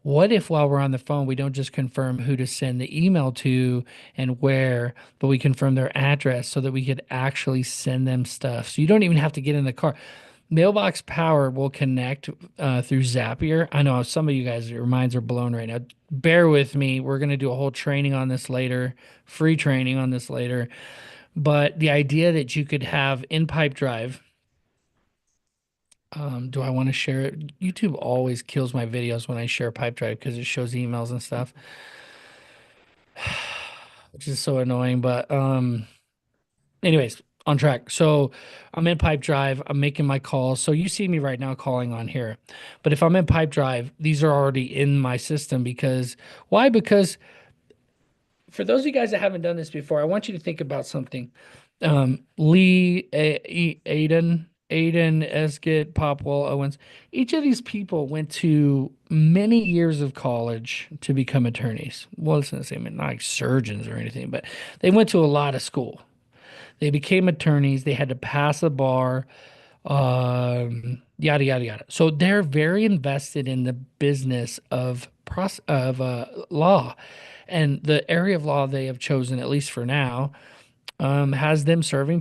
What if while we're on the phone, we don't just confirm who to send the email to and where, but we confirm their address so that we could actually send them stuff. So you don't even have to get in the car. Mailbox Power will connect through Zapier. I know some of you guys, your minds are blown right now. Bear with me. We're going to do a whole training on this later, free training on this later. But the idea that you could have in Pipe Drive, do I want to share it? YouTube always kills my videos when I share Pipe Drive because it shows emails and stuff, which is so annoying. But anyways, on track. So I'm in Pipe Drive. I'm making my calls. So you see me right now calling on here. But if I'm in Pipe Drive, these are already in my system because why? Because for those of you guys that haven't done this before, I want you to think about something. Lee, Aiden, Esgit, Popwell, Owens. Each of these people went to many years of college to become attorneys. Well, it's not the same, not like surgeons or anything, but they went to a lot of school. They became attorneys. They had to pass a bar, yada yada yada. So they're very invested in the business of law, and the area of law they have chosen, at least for now, has them serving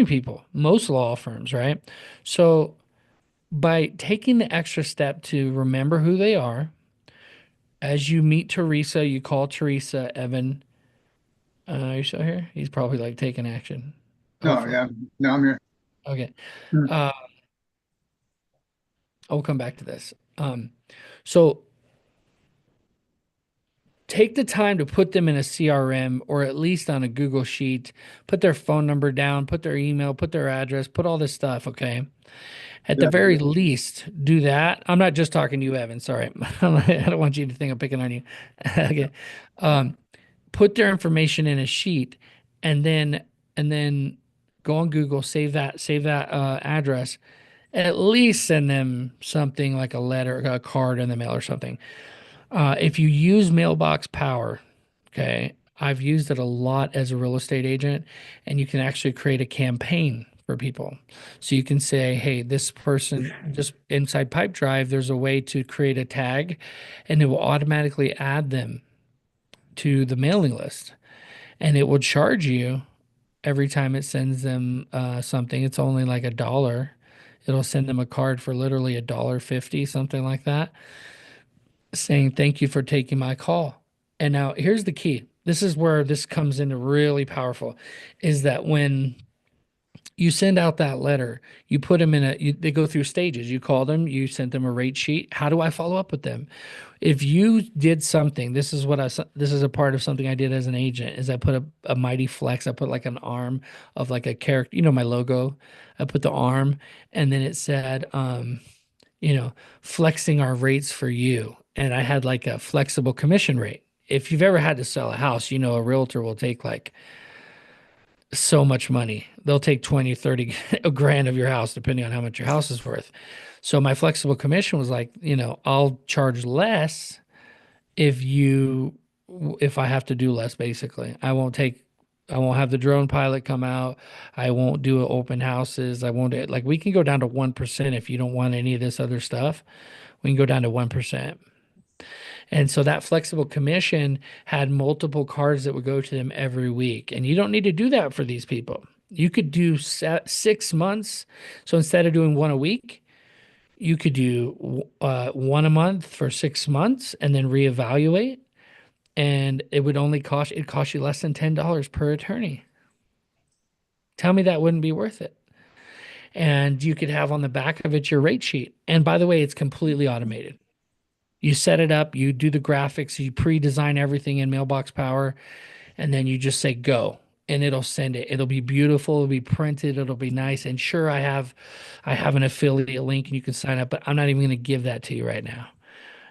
people. Most law firms, right? So by taking the extra step to remember who they are, as you meet Teresa, you call Teresa, Evan. Are you still here? He's probably like taking action. No, Hopefully. yeah, no, I'm here. Okay. Hmm. I'll come back to this. So take the time to put them in a CRM or at least on a Google Sheet, put their phone number down, put their email, put their address, put all this stuff, okay? At the Yeah. very least, do that. I'm not just talking to you, Evan. Sorry. I don't want you to think I'm picking on you. Okay. Put their information in a sheet and then go on Google, save that address. At least send them something like a letter, a card in the mail or something. If you use Mailbox Power, okay, I've used it a lot as a real estate agent, and you can actually create a campaign for people. So you can say, hey, this person, just inside Pipe Drive, there's a way to create a tag, and it will automatically add them to the mailing list. And it will charge you every time it sends them something. It's only like $1. It'll send them a card for literally $1.50, something like that, saying thank you for taking my call. And now here's the key. This is where this comes into really powerful, is that when you send out that letter, you put them in they go through stages. You call them, you sent them a rate sheet. How do I follow up with them? If you did something, this is a part of something I did as an agent, is I put a mighty flex. I put like an arm of like a character, my logo. I put the arm, and then it said, flexing our rates for you. And I had like a flexible commission rate. If you've ever had to sell a house, a realtor will take like so much money. They'll take 20, 30 grand of your house, depending on how much your house is worth. So my flexible commission was like, I'll charge less if I have to do less, basically. I won't have the drone pilot come out. I won't do open houses. I won't we can go down to 1% if you don't want any of this other stuff. We can go down to 1%. And so that flexible commission had multiple cards that would go to them every week. And you don't need to do that for these people. You could do 6 months. So instead of doing one a week, you could do one a month for 6 months and then reevaluate. And it would only cost you less than $10 per attorney. Tell me that wouldn't be worth it. And you could have on the back of it your rate sheet. And by the way, it's completely automated. You set it up, you do the graphics, you pre-design everything in Mailbox Power, and then you just say go, and it'll send it. It'll be beautiful, it'll be printed, it'll be nice. And sure, I have an affiliate link and you can sign up, but I'm not even going to give that to you right now.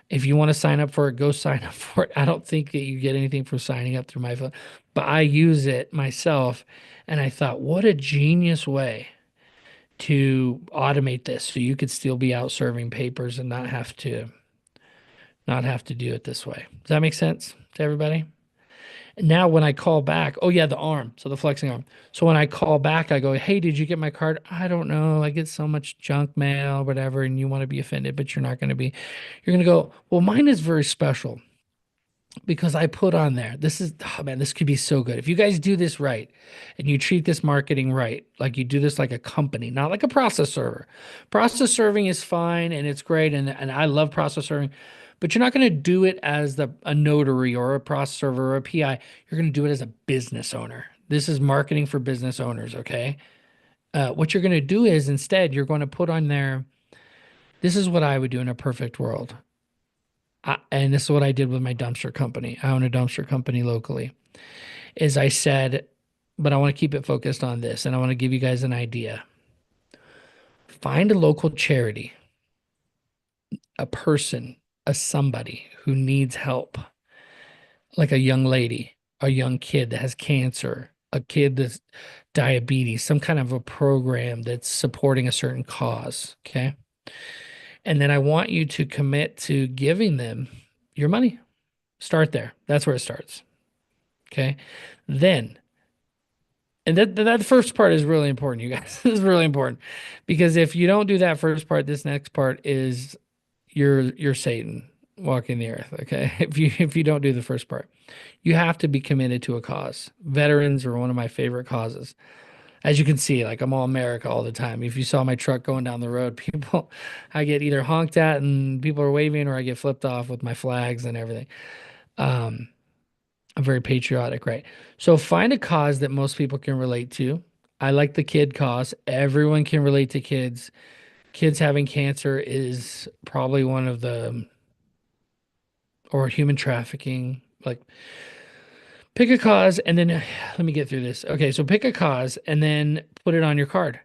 If you want to sign up for it, go sign up for it. I don't think that you get anything for signing up through my phone, but I use it myself. And I thought, what a genius way to automate this so you could still be out serving papers and not have to do it this way. Does that make sense to everybody? Now, when I call back, oh yeah, the arm, so the flexing arm. So when I call back, I go, hey, did you get my card? I don't know. I get so much junk mail, whatever, and you want to be offended, but you're not going to be. You're going to go, well, mine is very special because I put on there. This is, oh man, this could be so good. If you guys do this right and you treat this marketing right, like you do this like a company, not like a process server. Process serving is fine and it's great. And I love process serving. But you're not going to do it as a notary or a process server or a PI. You're going to do it as a business owner. This is marketing for business owners, okay? What you're going to do is instead, you're going to put on there, this is what I would do in a perfect world. And this is what I did with my dumpster company. I own a dumpster company locally. Is I said, but I want to keep it focused on this, and I want to give you guys an idea. Find a local charity, a person, a somebody who needs help, like a young lady, a young kid that has cancer, a kid that's diabetes, some kind of a program that's supporting a certain cause. Okay. And then I want you to commit to giving them your money. Start there. That's where it starts. Okay. Then, and that first part is really important, you guys. This is really important because if you don't do that first part, this next part is you're Satan walking the earth. Okay. If you don't do the first part, you have to be committed to a cause. Veterans are one of my favorite causes. As you can see, like I'm all America all the time. If you saw my truck going down the road, I get either honked at and people are waving, or I get flipped off with my flags and everything. I'm very patriotic, right? So find a cause that most people can relate to. I like the kid cause. Everyone can relate to kids. Kids having cancer is probably one of or human trafficking. Like, pick a cause and then let me get through this. Okay, so pick a cause and then put it on your card.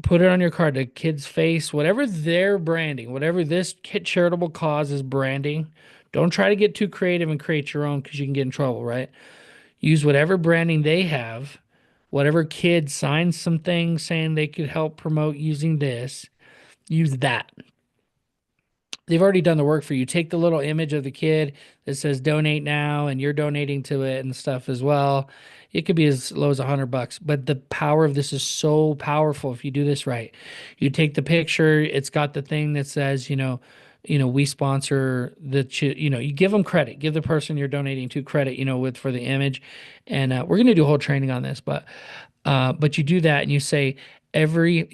Put it on your card, the kid's face, whatever they're branding, whatever this charitable cause is branding. Don't try to get too creative and create your own because you can get in trouble, right? Use whatever branding they have. Whatever kid signs some things saying they could help promote using this, use that. They've already done the work for you. Take the little image of the kid that says donate now and you're donating to it and stuff as well. It could be as low as $100, but the power of this is so powerful if you do this right. You take the picture, it's got the thing that says, we sponsor you give them credit, give the person you're donating to credit, for the image. And we're going to do a whole training on this, but you do that and you say every,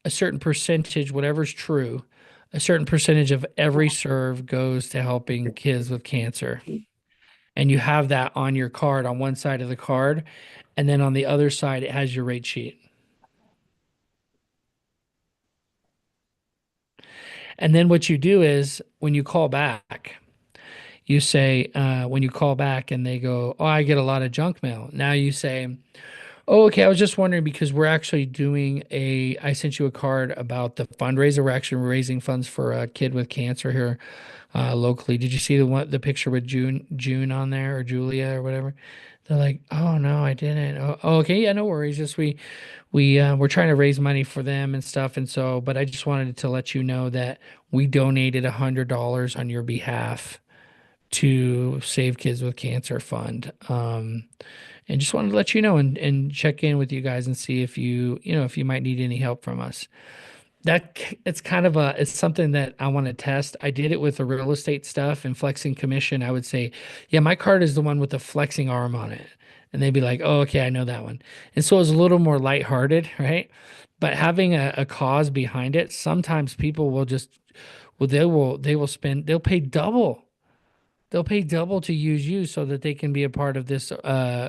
a certain percentage, whatever's true, a certain percentage of every serve goes to helping kids with cancer. And you have that on your card on one side of the card. And then on the other side, it has your rate sheet. And then what you do is when you call back, you say, when you call back and they go, oh, I get a lot of junk mail. Now you say, oh, okay. I was just wondering because we're actually I sent you a card about the fundraiser. We're actually raising funds for a kid with cancer here locally. Did you see the picture with June on there, or Julia or whatever? They're like, oh no, I didn't. Oh, okay. Yeah, no worries. Just we're trying to raise money for them and stuff. And so, but I just wanted to let you know that we donated $100 on your behalf to Save Kids with Cancer Fund. And just wanted to let you know and check in with you guys and see if if you might need any help from us. It's kind of it's something that I want to test. I did it with the real estate stuff and flexing commission. I would say, yeah, my card is the one with the flexing arm on it. And they'd be like, oh, okay, I know that one. And so it was a little more lighthearted, right? But having a cause behind it, sometimes people will just, well, they'll pay double. They'll pay double to use you so that they can be a part of this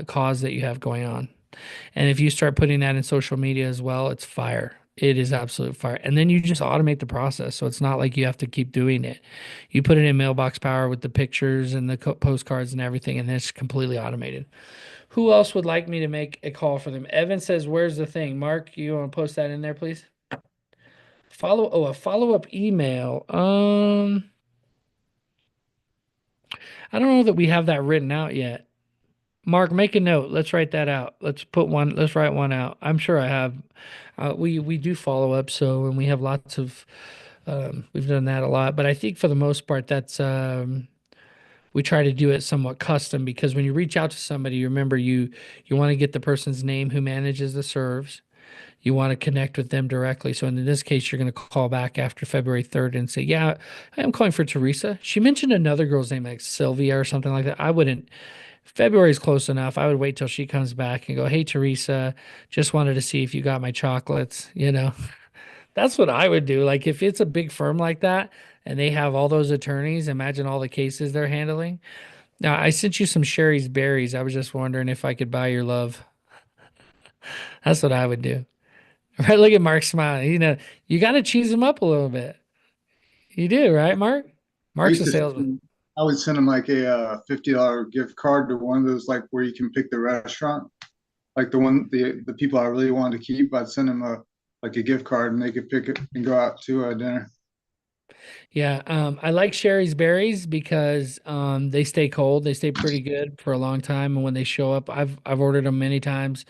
cause that you have going on. And if you start putting that in social media as well, it's fire. It is absolute fire. And then you just automate the process. So it's not like you have to keep doing it. You put it in Mailbox Power with the pictures and the postcards and everything, and then it's completely automated. Who else would like me to make a call for them? Evan says, where's the thing? Mark, you want to post that in there, please? A follow-up email. I don't know that we have that written out yet. Mark, make a note. Let's write that out. Let's write one out. I'm sure I have. We do follow up, so and we have lots of we've done that a lot, but I think for the most part that's we try to do it somewhat custom because when you reach out to somebody, you remember you want to get the person's name who manages the serves. You want to connect with them directly. So in this case, you're going to call back after February 3rd and say, "Yeah, I'm calling for Teresa. She mentioned another girl's name like Sylvia or something like that." I wouldn't. February is close enough. I would wait till she comes back and go, "Hey, Teresa, just wanted to see if you got my chocolates." That's what I would do. Like if it's a big firm like that and they have all those attorneys, imagine all the cases they're handling. Now, I sent you some Sherry's berries. I was just wondering if I could buy your love. That's what I would do. Right? Look at Mark smiling. You got to cheese him up a little bit. You do, right, Mark? I Mark's used a to, salesman. I would send them like a $50 gift card to one of those like where you can pick the restaurant, like the people I really wanted to keep. I'd send them like a gift card and they could pick it and go out to dinner. Yeah, I like Sherry's berries because they stay cold. They stay pretty good for a long time, and when they show up, I've ordered them many times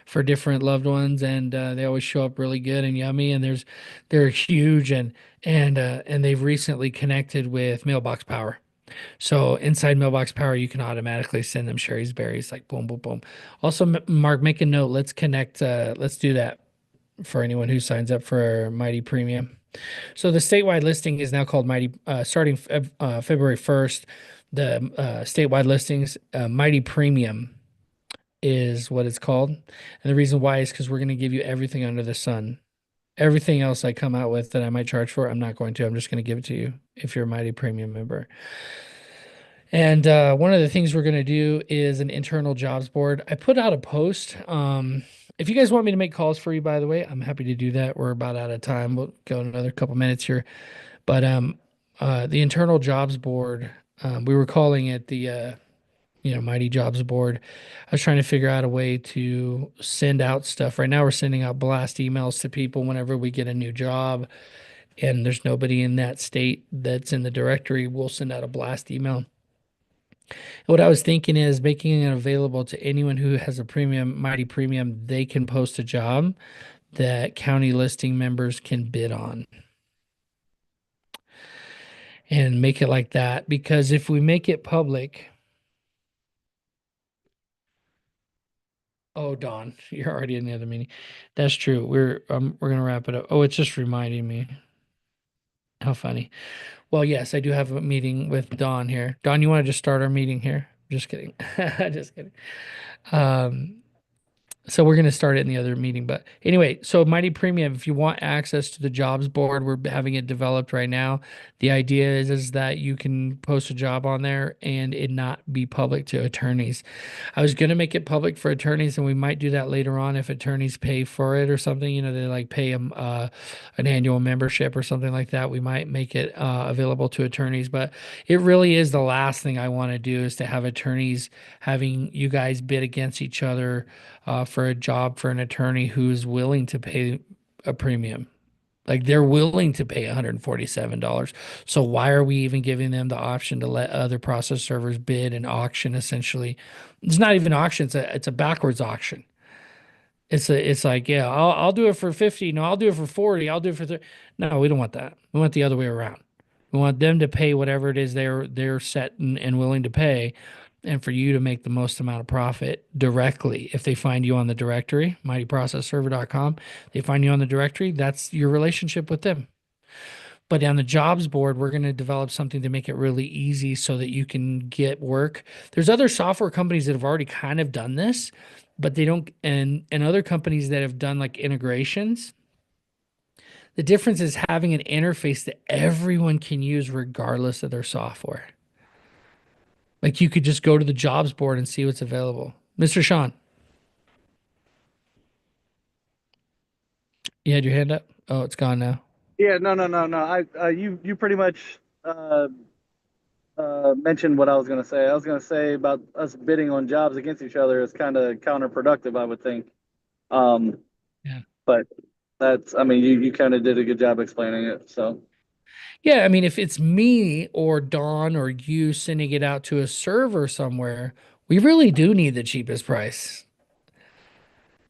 for different loved ones, and they always show up really good and yummy. And they're huge, and they've recently connected with Mailbox Power. So inside Mailbox Power, you can automatically send them Sherry's berries, like boom, boom, boom. Also, Mark, make a note. Let's connect. Let's do that for anyone who signs up for Mighty Premium. So the statewide listing is now called Mighty, starting February 1st. The statewide listings, Mighty Premium is what it's called. And the reason why is because we're going to give you everything under the sun. Everything else I come out with that I might charge for, I'm not going to. I'm just going to give it to you if you're a Mighty Premium member. And one of the things we're going to do is an internal jobs board. I put out a post. If you guys want me to make calls for you, by the way, I'm happy to do that. We're about out of time. We'll go another couple minutes here. But the internal jobs board, we were calling it the Mighty Jobs Board. I was trying to figure out a way to send out stuff. Right now, we're sending out blast emails to people whenever we get a new job, and there's nobody in that state that's in the directory. We'll send out a blast email. What I was thinking is making it available to anyone who has a premium, Mighty Premium, they can post a job that county listing members can bid on. And make it like that, because if we make it public, oh, Don, you're already in the other meeting. That's true. We're gonna wrap it up. Oh, it's just reminding me. How funny. Well, yes, I do have a meeting with Don here. Don, you want to just start our meeting here? Just kidding. Just kidding. Um, So we're going to start it in the other meeting. But anyway, so Mighty Premium, if you want access to the jobs board, we're having it developed right now. The idea is that you can post a job on there and it not be public to attorneys. I was going to make it public for attorneys, and we might do that later on if attorneys pay for it or something. They like pay them an annual membership or something like that. We might make it available to attorneys. But it really is the last thing I want to do is to have attorneys having you guys bid against each other for a job for an attorney who's willing to pay a premium. Like they're willing to pay $147. So why are we even giving them the option to let other process servers bid and auction essentially? It's not even auction, it's a backwards auction. It's like, yeah, I'll do it for 50. No, I'll do it for 40. I'll do it for 30. No, we don't want that. We want the other way around. We want them to pay whatever it is they're set and willing to pay. and for you to make the most amount of profit directly. If they find you on the directory, mightyprocessserver.com, they find you on the directory, that's your relationship with them. But on the jobs board, we're going to develop something to make it really easy so that you can get work. There's other software companies that have already kind of done this, but they don't, and other companies that have done like integrations. The difference is having an interface that everyone can use regardless of their software. Like you could just go to the jobs board and see what's available. Mr. Sean, you had your hand up? Oh, it's gone now. Yeah, no. You pretty much mentioned what I was gonna say. I was gonna say about us bidding on jobs against each other is kind of counterproductive, I would think. Um, Yeah. but I mean, you kind of did a good job explaining it. So Yeah, I mean, if it's me or Dawn or you sending it out to a server somewhere, we really do need the cheapest price,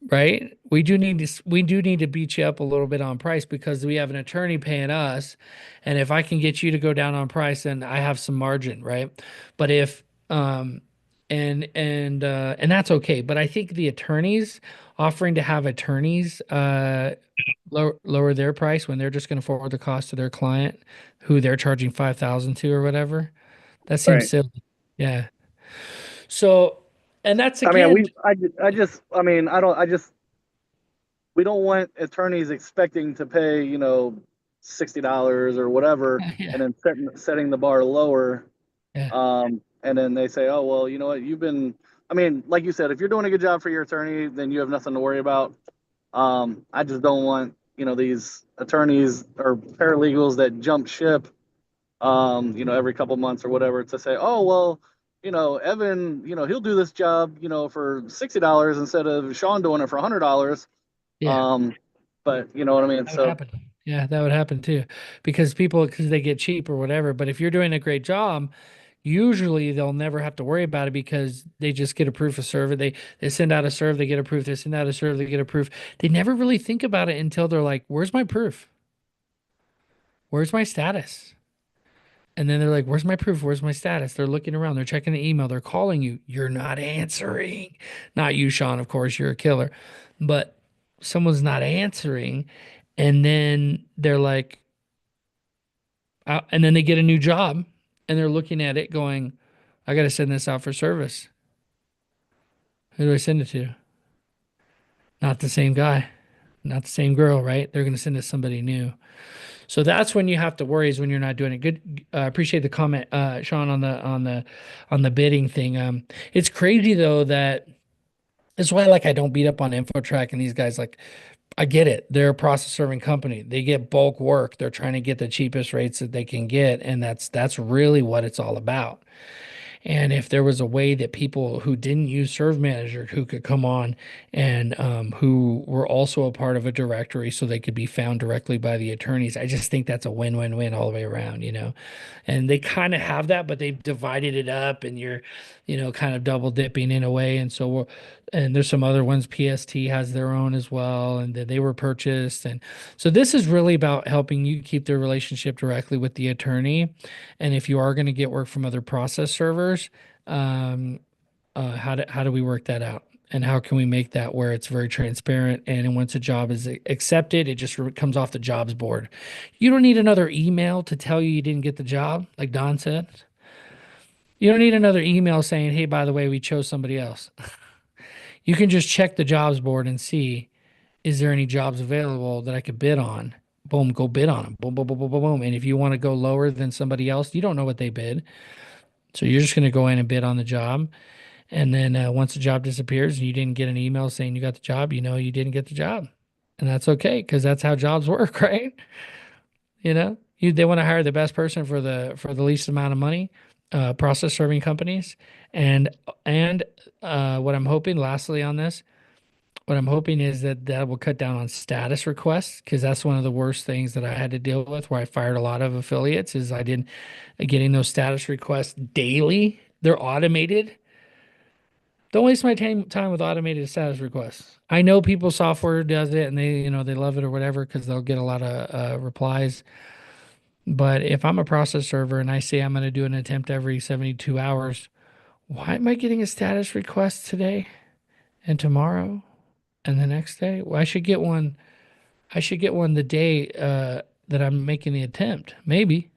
right? We do need to beat you up a little bit on price because we have an attorney paying us, and if I can get you to go down on price, then I have some margin, right? But if and that's okay. But I think the attorneys offering to have attorneys lower their price when they're just going to forward the cost to their client, who they're charging 5,000 to or whatever. That seems right. silly. Yeah. So, and that's I mean, again, I mean, we don't want attorneys expecting to pay, $60 or whatever, yeah, and then setting the bar lower. yeah, And then they say, oh, well, you know what, I mean, like you said, if you're doing a good job for your attorney, then you have nothing to worry about. I just don't want, these attorneys or paralegals that jump ship, every couple months or whatever to say, oh, well, Evan, he'll do this job, for $60 instead of Sean doing it for $100. yeah. Um, but you know what I mean? That would So, happen. Yeah, that would happen too, because they get cheap or whatever. But if you're doing a great job, usually they'll never have to worry about it because they just get approved for server. They send out a serve, they get approved. They send out a serve, they get approved. They never really think about it until they're like, "Where's my proof? Where's my status?" And then they're like, "Where's my proof? Where's my status?" They're looking around, they're checking the email, they're calling you. You're not answering. Not you, Sean, of course, you're a killer. But someone's not answering. And then they're like, and then they get a new job and they're looking at it going, I got to send this out for service. Who do I send it to? Not the same guy, not the same girl, right? They're going to send it to somebody new. So that's when you have to worry, is when you're not doing it. Good. Appreciate the comment, Sean, on the bidding thing. It's crazy though that that's why like I don't beat up on InfoTrack and these guys. Like I get it. They're a process serving company. They get bulk work. They're trying to get the cheapest rates that they can get, and that's really what it's all about. And if there was a way that people who didn't use Serve Manager who could come on and who were also a part of a directory so they could be found directly by the attorneys, I just think that's a win-win-win all the way around, you know. And they kind of have that, but they've divided it up and you're, kind of double dipping in a way. And so and there's some other ones. PST has their own as well, and they were purchased. And so this is really about helping you keep the relationship directly with the attorney. And if you are going to get work from other process servers, um, how do we work that out? And how can we make that where it's very transparent? And then once a job is accepted, it just comes off the jobs board. You don't need another email to tell you didn't get the job, like Don said. You don't need another email saying, hey, by the way, we chose somebody else. You can just check the jobs board and see, is there any jobs available that I could bid on? Boom, go bid on them. Boom, boom, boom, boom, boom, boom. And if you want to go lower than somebody else, you don't know what they bid. So you're just going to go in and bid on the job. And then once the job disappears and you didn't get an email saying you got the job, you didn't get the job. And that's okay because that's how jobs work, right? They want to hire the best person for the least amount of money, process serving companies. And what I'm hoping, lastly on this, what I'm hoping is that will cut down on status requests because that's one of the worst things that I had to deal with where I fired a lot of affiliates is I didn't getting those status requests daily. They're automated. Don't waste my time with automated status requests. I know people's software does it and they love it or whatever because they'll get a lot of replies. But if I'm a process server and I say I'm going to do an attempt every 72 hours, Why am I getting a status request today and tomorrow and the next day? Well, I should get one. I should get one the day that I'm making the attempt. Maybe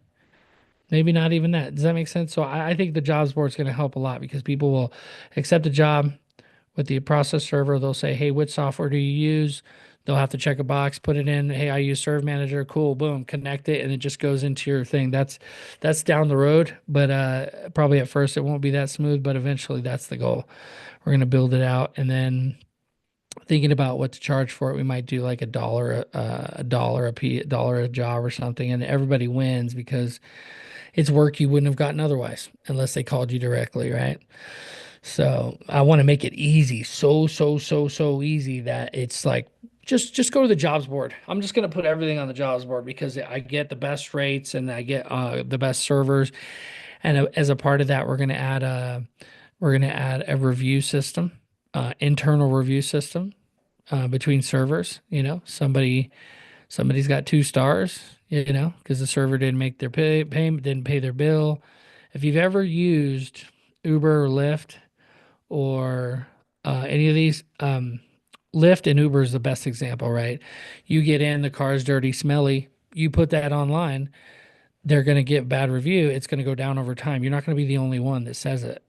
not even that. Does that make sense? So I think the jobs board is going to help a lot because people will accept a job with the process server. They'll say, "Hey, which software do you use?" They'll have to check a box, put it in. "Hey, I use Serve Manager." Cool, boom, connect it, and it just goes into your thing. That's down the road, but probably at first it won't be that smooth, but eventually that's the goal. We're gonna build it out, and then thinking about what to charge for it, we might do like a dollar a job or something, and everybody wins because it's work you wouldn't have gotten otherwise unless they called you directly, right? So I want to make it easy, so easy that it's like just go to the jobs board. I'm just gonna put everything on the jobs board because I get the best rates and I get the best servers. And as a part of that, we're gonna add a review system, internal review system between servers. You know, somebody's got 2 stars. You know, because the server didn't make their payment, didn't pay their bill. If you've ever used Uber or Lyft or any of these, Lyft and Uber is the best example, right? You get in, the car's dirty, smelly. You put that online, they're going to get bad review. It's going to go down over time. You're not going to be the only one that says it.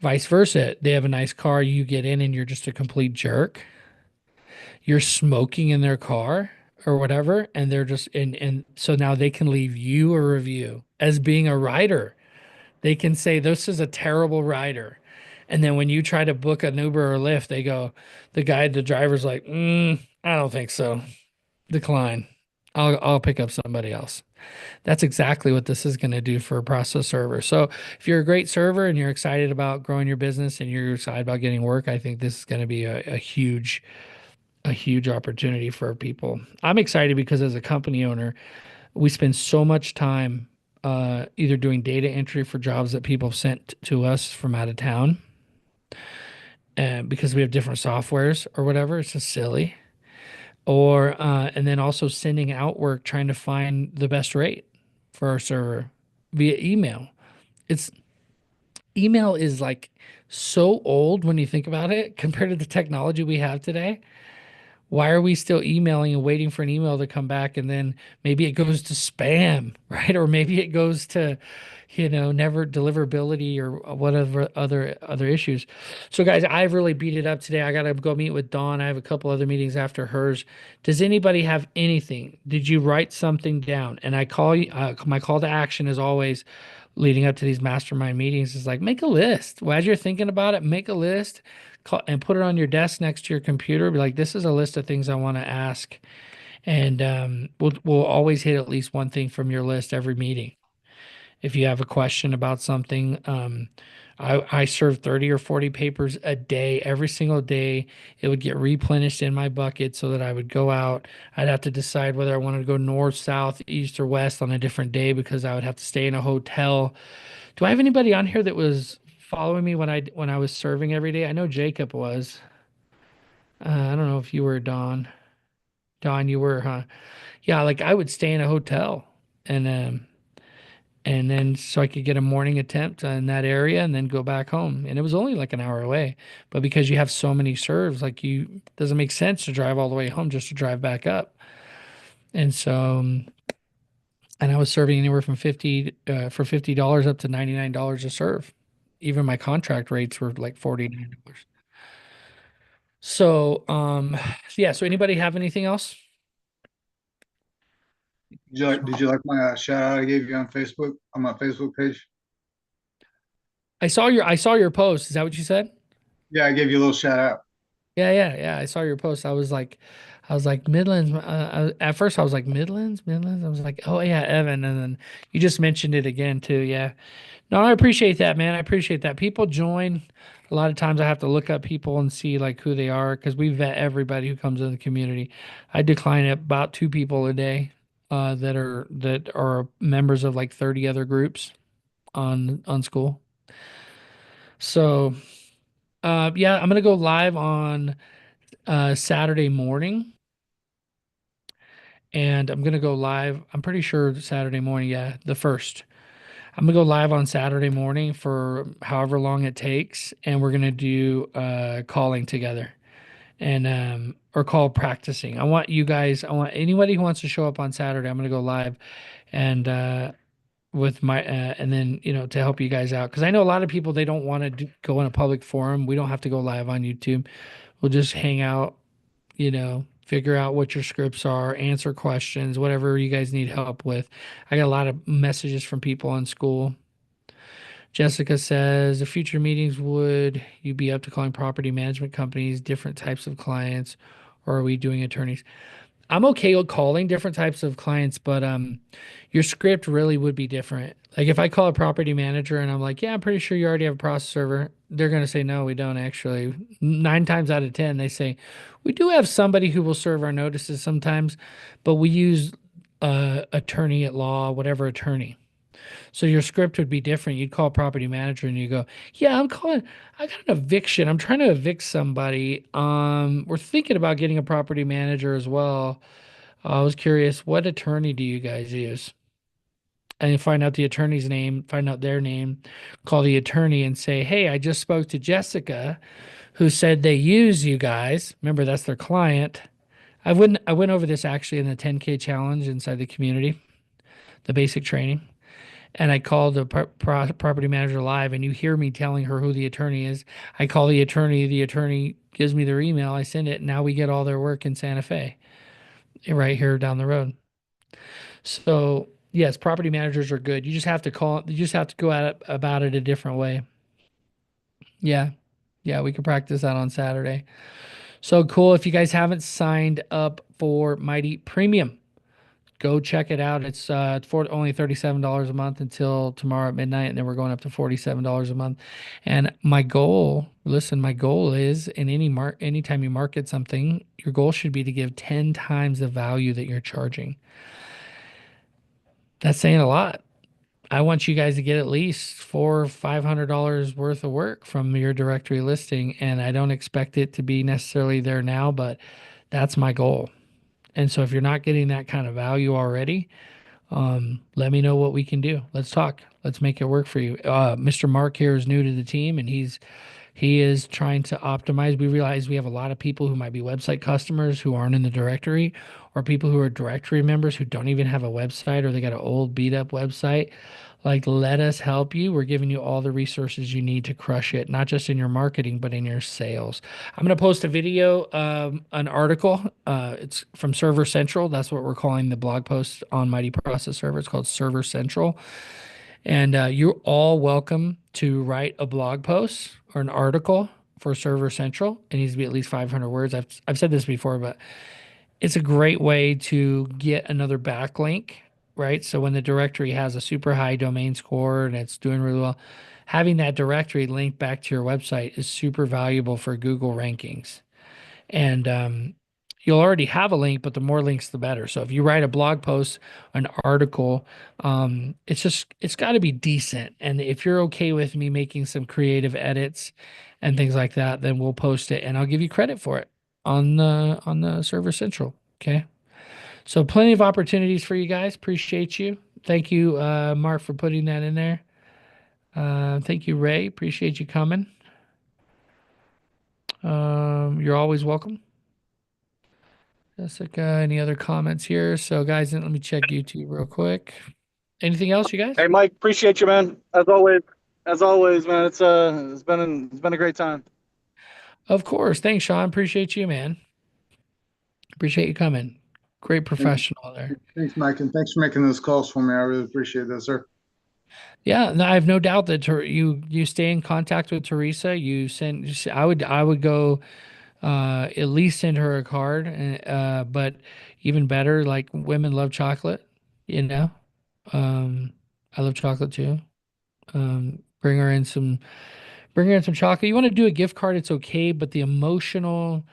Vice versa, they have a nice car, you get in and you're just a complete jerk. You're smoking in their car or whatever, and they're just and so now they can leave you a review as being a rider. They can say this is a terrible rider. And then when you try to book an Uber or Lyft, they go, the driver's like, I don't think so. Decline. I'll pick up somebody else. That's exactly what this is going to do for a process server. So if you're a great server and you're excited about growing your business and you're excited about getting work, I think this is going to be a huge opportunity for people. I'm excited because as a company owner, we spend so much time either doing data entry for jobs that people have sent to us from out of town, and because we have different softwares or whatever, it's just silly. Or and then also sending out work, trying to find the best rate for our server via email. It's email is like so old when you think about it compared to the technology we have today. Why are we still emailing and waiting for an email to come back and then maybe it goes to spam, right? Or maybe it goes to, never deliverability or whatever other issues. So guys, I've really beat it up today. I got to go meet with Dawn. I have a couple other meetings after hers. Does anybody have anything? Did you write something down? And I call you, my call to action is always leading up to these mastermind meetings is like, make a list. Well, as you're thinking about it, make a list and put it on your desk next to your computer. Be like, this is a list of things I want to ask, and we'll always hit at least one thing from your list every meeting. If you have a question about something, I serve 30 or 40 papers a day. Every single day, it would get replenished in my bucket so that I would go out. I'd have to decide whether I wanted to go north, south, east, or west on a different day because I would have to stay in a hotel. Do I have anybody on here that was following me when I was serving every day? I know Jacob was. I don't know if you were Don. Don, you were, huh? Yeah, like I would stay in a hotel and then so I could get a morning attempt in that area and then go back home. And it was only like an hour away. But because you have so many serves, like you doesn't make sense to drive all the way home just to drive back up. And so and I was serving anywhere from $50 up to $99 a serve. Even my contract rates were like $49. So yeah, so anybody have anything else? Did you like my shout out I gave you on Facebook on my Facebook page? I saw your post. Is that what you said? Yeah, I gave you a little shout out. Yeah. I saw your post. I was like Midlands. At first, I was like Midlands. I was like, oh yeah, Evan, and then you just mentioned it again too. Yeah. No, I appreciate that, man. I appreciate that. People join. A lot of times, I have to look up people and see like who they are because we vet everybody who comes in the community. I decline about 2 people a day that are members of like 30 other groups on school. So yeah, I'm gonna go live on Saturday morning, and I'm gonna go live. I'm pretty sure Saturday morning. Yeah, the first. I'm gonna go live on Saturday morning for however long it takes, and we're gonna do calling together and or call practicing. I want you guys, I want anybody who wants to show up on Saturday. I'm gonna go live and with my and then to help you guys out because I know a lot of people they don't want to go in a public forum. We don't have to go live on YouTube. We'll just hang out, figure out what your scripts are, answer questions, whatever you guys need help with. I got a lot of messages from people in school. Jessica says, the future meetings, would you be up to calling property management companies, different types of clients, or are we doing attorneys? I'm okay with calling different types of clients, but your script really would be different. Like if I call a property manager and I'm like, yeah, I'm pretty sure you already have a process server, they're gonna say no, we don't actually. 9 times out of 10, they say we do have somebody who will serve our notices sometimes, but we use attorney at law, whatever attorney. So your script would be different. You'd call a property manager and you go, yeah, I got an eviction. I'm trying to evict somebody. We're thinking about getting a property manager as well. I was curious, what attorney do you guys use? And you find out the attorney's name, find out their name, call the attorney and say, hey, I just spoke to Jessica, who said they use you guys. Remember, that's their client. I went over this actually in the 10K challenge inside the community, the basic training. And I called the property manager live, and you hear me telling her who the attorney is. I call the attorney gives me their email, I send it. Now we get all their work in Santa Fe, right here down the road. So yes, property managers are good. You just have to you just have to go at it about it a different way. Yeah. Yeah, we can practice that on Saturday. So cool. If you guys haven't signed up for Mighty Premium, go check it out. It's for only $37 a month until tomorrow at midnight, and then we're going up to $47 a month. And my goal is in anytime you market something, your goal should be to give 10 times the value that you're charging. That's saying a lot. I want you guys to get at least $400-500 worth of work from your directory listing, and I don't expect it to be necessarily there now, but that's my goal. And so if you're not getting that kind of value already, let me know what we can do. Let's talk. Let's make it work for you. Mr. Mark here is new to the team, and he is trying to optimize. We realize we have a lot of people who might be website customers who aren't in the directory, or people who are directory members who don't even have a website, or they got an old beat up website. Like, let us help you. We're giving you all the resources you need to crush it, not just in your marketing, but in your sales. I'm going to post a video, an article. It's from Server Central. That's what we're calling the blog post on Mighty Process Server. It's called Server Central. And you're all welcome to write a blog post or an article for Server Central. It needs to be at least 500 words. I've said this before, but it's a great way to get another backlink, right? So when the directory has a super high domain score and it's doing really well, having that directory linked back to your website is super valuable for Google rankings. And you'll already have a link, but the more links, the better. So if you write a blog post, an article, it's got to be decent. And if you're okay with me making some creative edits and things like that, then we'll post it and I'll give you credit for it on the Server Central. Okay. So plenty of opportunities for you guys. Appreciate you. Thank you, Mark, for putting that in there. Thank you, Ray. Appreciate you coming. You're always welcome. Jessica, any other comments here? So guys, let me check YouTube real quick. Anything else, you guys? Hey, Mike, appreciate you, man. As always, man. It's been a great time. Of course. Thanks, Sean. Appreciate you, man. Appreciate you coming. Great professional there. Thanks, Mike, and thanks for making those calls for me. I really appreciate that, sir. Yeah, no, I have no doubt that you stay in contact with Teresa. I would go at least send her a card, and but even better, like, women love chocolate, you know. I love chocolate too. Bring her in some chocolate. You want to do a gift card, it's okay, but the emotional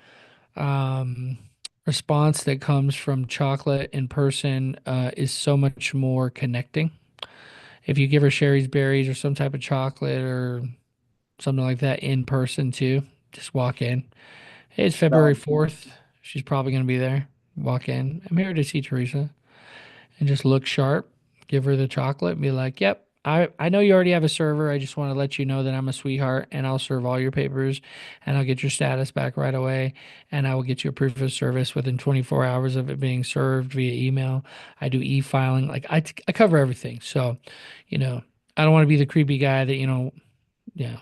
um response that comes from chocolate in person is so much more connecting. If you give her Sherry's Berries or some type of chocolate or something like that in person too, just walk in. Hey, it's February 4th. She's probably going to be there. Walk in. I'm here to see Teresa. And just look sharp. Give her the chocolate and be like, yep, I know you already have a server. I just want to let you know that I'm a sweetheart and I'll serve all your papers and I'll get your status back right away and I will get you a proof of service within 24 hours of it being served via email. I do e-filing. Like I cover everything. So, you know, I don't want to be the creepy guy that, yeah,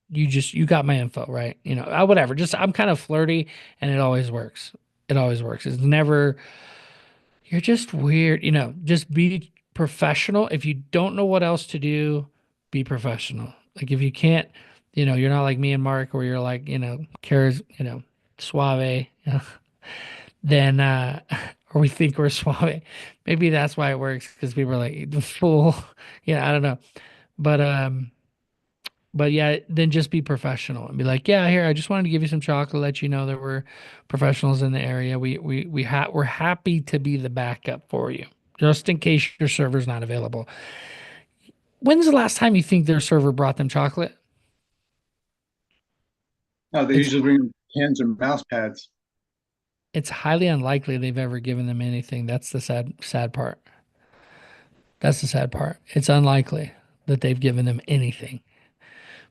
you got my info, right? Whatever. Just I'm kind of flirty and it always works. It always works. It's never you're just weird. Just be professional. If you don't know what else to do, be professional. Like if you can't, you're not like me and Mark where you're like, cares, suave, then or we think we're suave. Maybe that's why it works because people are like the fool. I don't know. But but yeah, then just be professional and be like, yeah, here, I just wanted to give you some chocolate, let you know that we're professionals in the area. We're happy to be the backup for you, just in case your server's not available. When's the last time you think their server brought them chocolate? No, they It's usually bring pens and mouse pads. it's highly unlikely they've ever given them anything. That's the sad part. That's the sad part. It's unlikely that they've given them anything.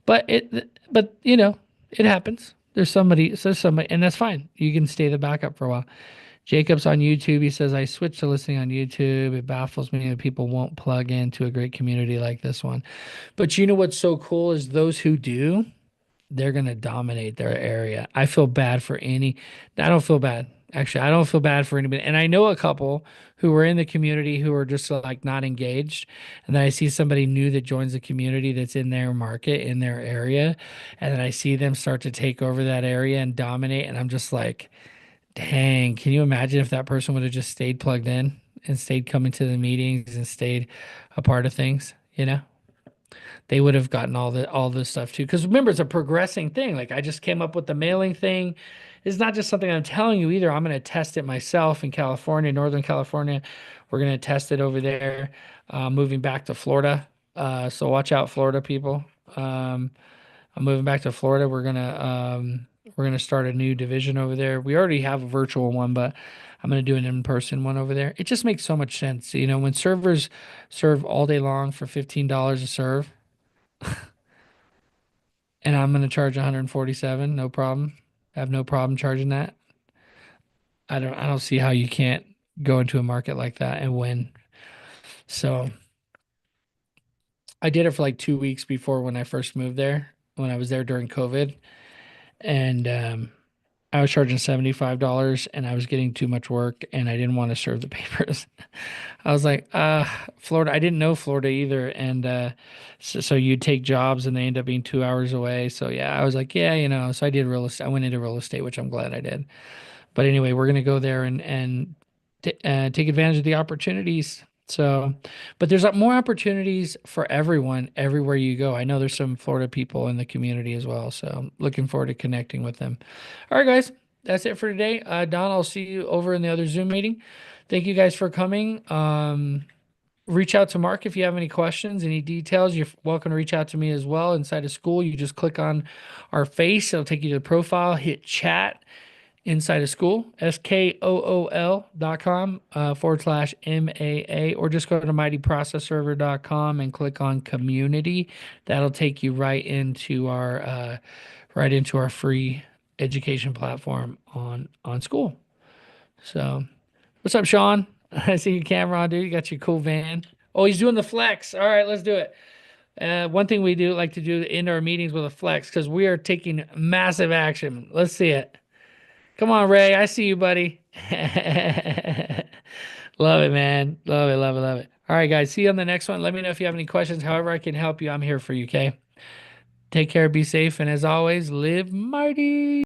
But it happens. There's somebody, and that's fine. You can stay the backup for a while. Jacob's on YouTube. He says, I switched to listening on YouTube. It baffles me that people won't plug into a great community like this one. But you know what's so cool is those who do, they're going to dominate their area. I feel bad for I don't feel bad. Actually, I don't feel bad for anybody. And I know a couple who were in the community who are just like not engaged. And then I see somebody new that joins the community that's in their market, in their area. And then I see them start to take over that area and dominate. And I'm just like, dang, can you imagine if that person would have just stayed plugged in and stayed coming to the meetings and stayed a part of things, They would have gotten all this stuff too. Because remember, it's a progressing thing. Like I just came up with the mailing thing. It's not just something I'm telling you either. I'm going to test it myself in California, Northern California. We're going to test it over there, moving back to Florida. So watch out, Florida people. I'm moving back to Florida. We're gonna start a new division over there. We already have a virtual one, but I'm gonna do an in-person one over there. It just makes so much sense. When servers serve all day long for $15 a serve, and I'm gonna charge 147, no problem. I have no problem charging that. I don't see how you can't go into a market like that and win. So I did it for like 2 weeks before when I first moved there, when I was there during COVID. And I was charging $75 and I was getting too much work and I didn't want to serve the papers. I was like, Florida, I didn't know Florida either. And so you take jobs and they end up being 2 hours away. So yeah, I was like, yeah, so I did real estate. I went into real estate, which I'm glad I did. But anyway, we're going to go there and take advantage of the opportunities. So, but there's more opportunities for everyone everywhere you go. I know there's some Florida people in the community as well. So I'm looking forward to connecting with them. All right, guys, that's it for today. Don, I'll see you over in the other Zoom meeting. Thank you guys for coming. Reach out to Mark if you have any questions, any details. You're welcome to reach out to me as well inside of school. You just click on our face. It'll take you to the profile, hit chat inside of school, skool.com /MAA, or just go to mightyprocessserver.com and click on community. That'll take you right into our free education platform on school. So what's up, Sean? I see your camera on, dude. You got your cool van. Oh, he's doing the flex. All right, let's do it. One thing we do like to do in our meetings with a flex because we are taking massive action. Let's see it. Come on, Ray. I see you, buddy. Love it, man. Love it, love it, love it. All right, guys. See you on the next one. Let me know if you have any questions. However I can help you, I'm here for you, okay? Take care, be safe, and as always, live mighty.